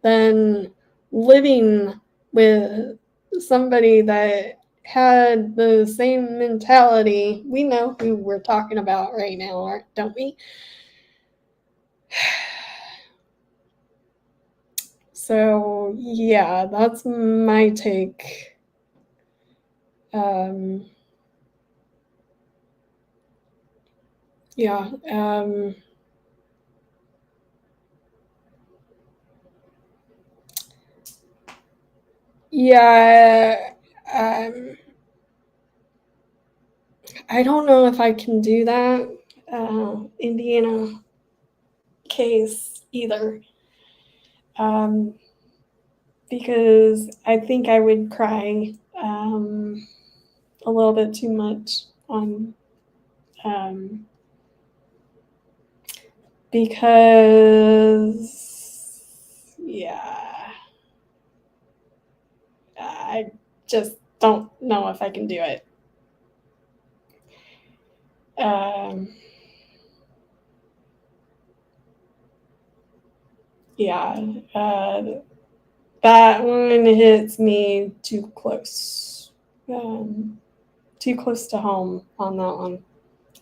then living with somebody that had the same mentality, we know who we're talking about right now, don't we? So yeah, that's my take. I don't know if I can do that Indiana case either, because I think I would cry a little bit too much on because I just don't know if I can do it. That one hits me too close. Too close to home on that one.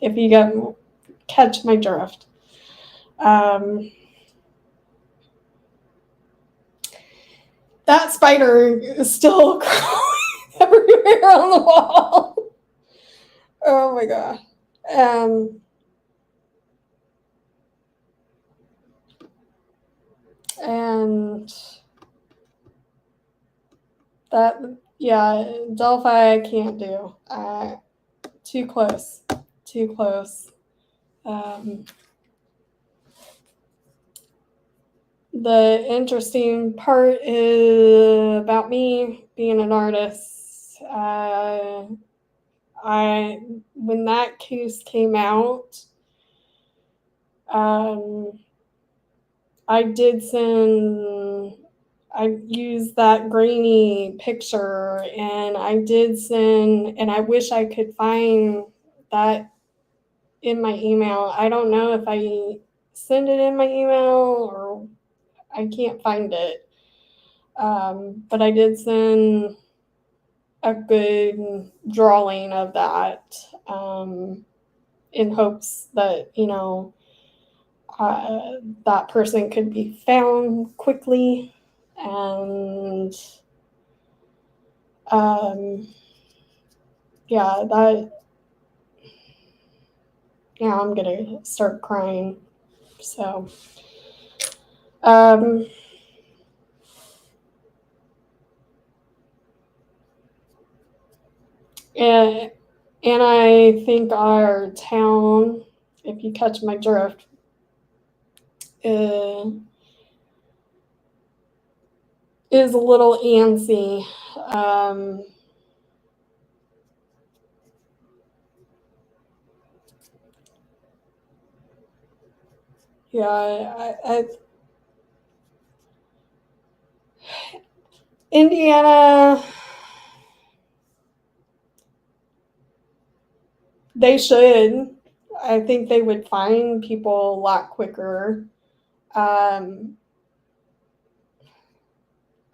If you catch my drift. That spider is still crawling everywhere on the wall. Oh my god. And that, Delphi I can't do. Too close. The interesting part is about me being an artist. When that case came out, I used that grainy picture, and I did send, and I wish I could find that in my email. I don't know if I send it in my email or I can't find it. But I did send a good drawing of that, in hopes that, that person could be found quickly. And yeah, I'm gonna start crying. So and I think our town, if you catch my drift, is a little antsy. Yeah, Indiana, they should. I think they would find people a lot quicker.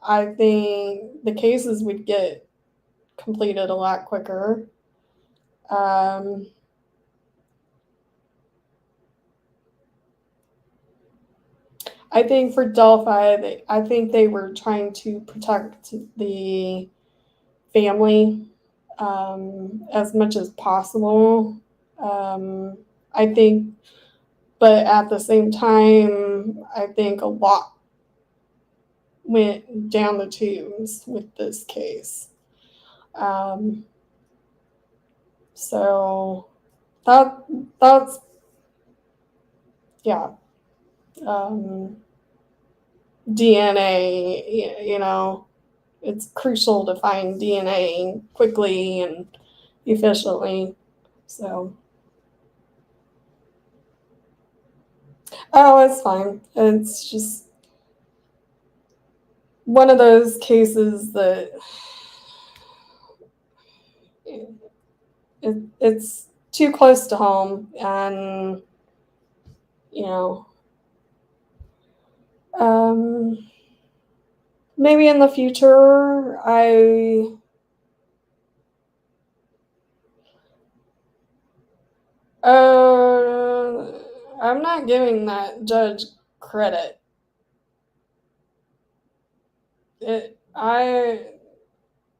I think the cases would get completed a lot quicker. I think for Delphi, I think they were trying to protect the family as much as possible. I think, but at the same time, I think a lot went down the tubes with this case. So that's yeah. DNA, it's crucial to find DNA quickly and efficiently. So, oh, it's fine. It's just one of those cases that it's too close to home, and maybe in the future I'm not giving that judge credit.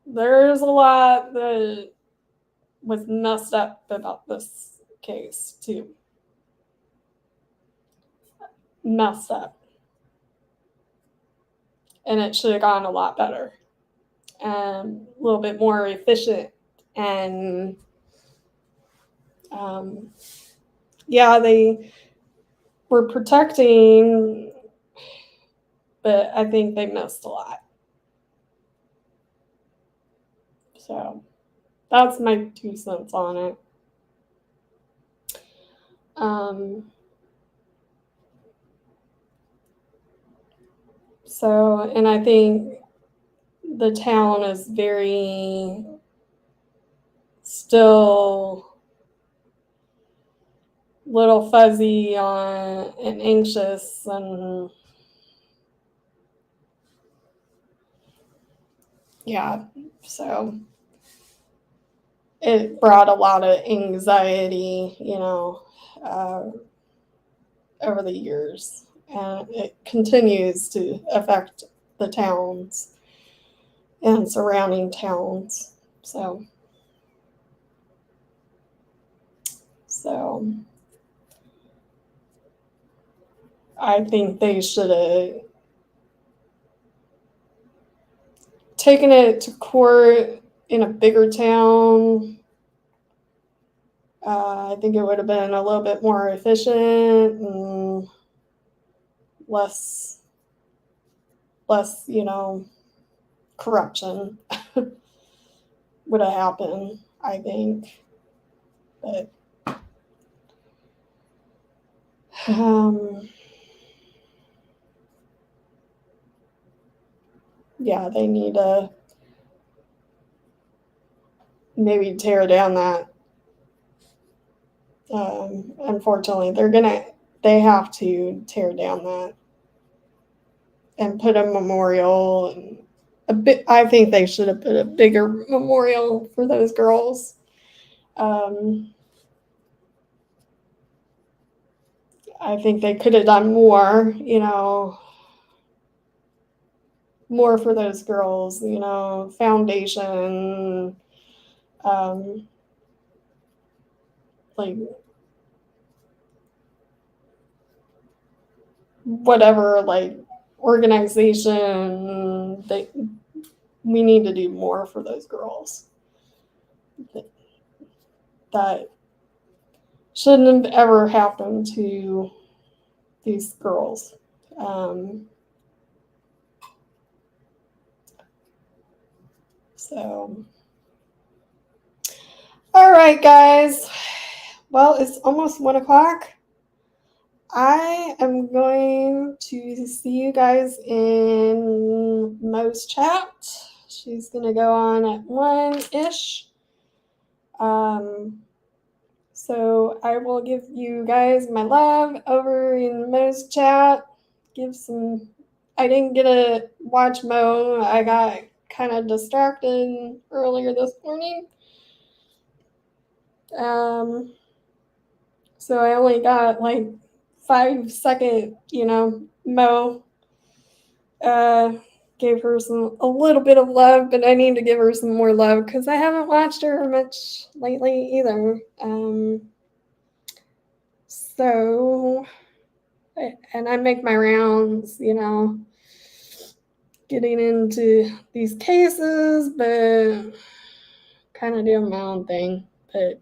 There's a lot that was messed up about this case too. Messed up. And it should have gone a lot better. And a little bit more efficient. And they were protecting, but I think they missed a lot. So that's my 2 cents on it. And I think the town is very still little fuzzy on and anxious, and so it brought a lot of anxiety, over the years, and it continues to affect the towns and surrounding towns. So I think they should have taken it to court in a bigger town. I think it would have been a little bit more efficient and less, corruption would have happened, I think. But yeah, they need to maybe tear down that. Unfortunately, they have to tear down that and put a memorial and I think they should have put a bigger memorial for those girls. I think they could have done more, more for those girls, foundation, like whatever, like organization. We need to do more for those girls. That shouldn't have ever happened to these girls. So, all right, guys. Well, it's almost 1 o'clock. I am going to see you guys in Mo's chat. She's going to go on at 1-ish. So I will give you guys my love over in Mo's chat. I didn't get to watch Mo. I got kind of distracted earlier this morning. So I only got like 5-second, Mo. Gave her a little bit of love, but I need to give her some more love because I haven't watched her much lately either. So, and I make my rounds, getting into these cases, but kind of doing my own thing. But,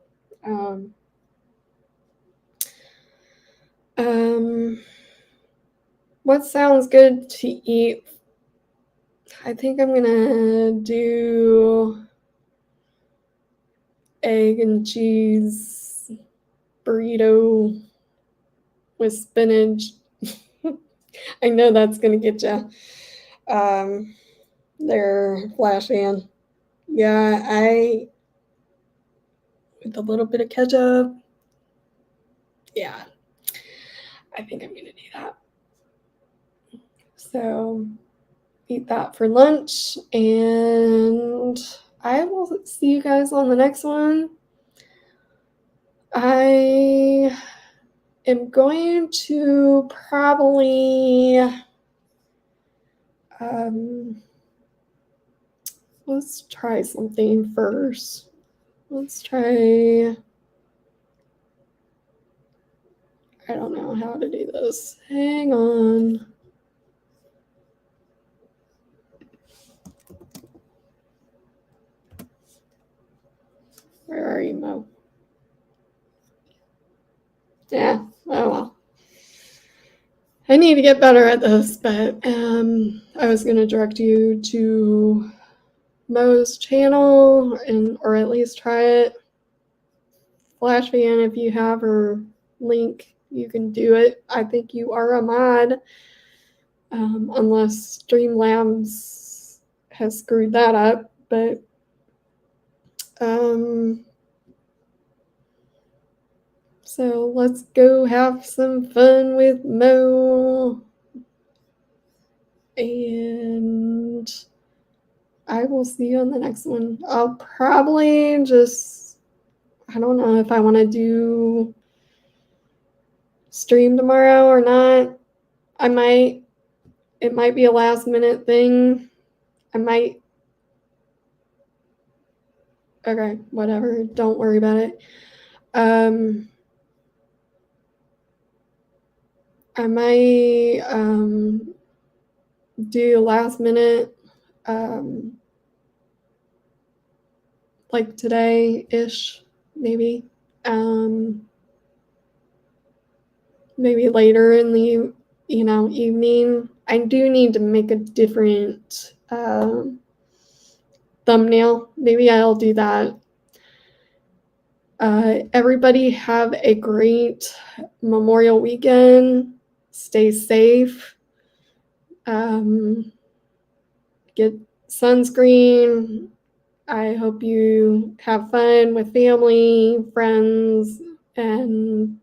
what sounds good to eat? I think I'm gonna do egg and cheese burrito with spinach. I know that's gonna get you. They're flashing. Yeah, with a little bit of ketchup. Yeah, I think I'm gonna do that. So eat that for lunch, and I will see you guys on the next one. I am going to probably let's try something first. Let's try, I don't know how to do this. Hang on. Where are you, Mo? Yeah, oh well. I need to get better at this, but I was going to direct you to Mo's channel, or at least try it. FlashVan, if you have her link, you can do it. I think you are a mod, unless Streamlabs has screwed that up, but so let's go have some fun with Mo, and I will see you on the next one. I'll probably I don't know if I want to do stream tomorrow or not. It might be a last minute thing. Okay, whatever. Don't worry about it. I might do last minute, like today-ish, maybe. Maybe later in the evening. I do need to make a different thumbnail. Maybe I'll do that. Everybody have a great Memorial weekend. Stay safe. Get sunscreen. I hope you have fun with family, friends, and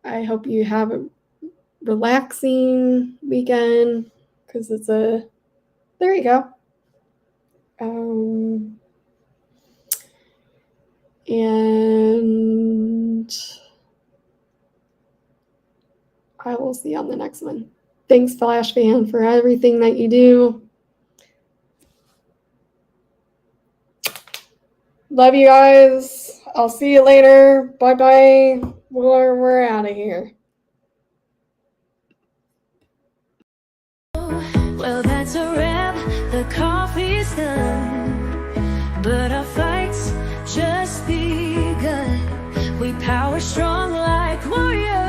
I hope you have a relaxing weekend because there you go. And I will see you on the next one. Thanks, Flash Fan, for everything that you do. Love you guys. I'll see you later. Bye-bye. We're out of here. Well, that's a wrap. The coffee's done, but our fight's just begun. We power strong like warriors.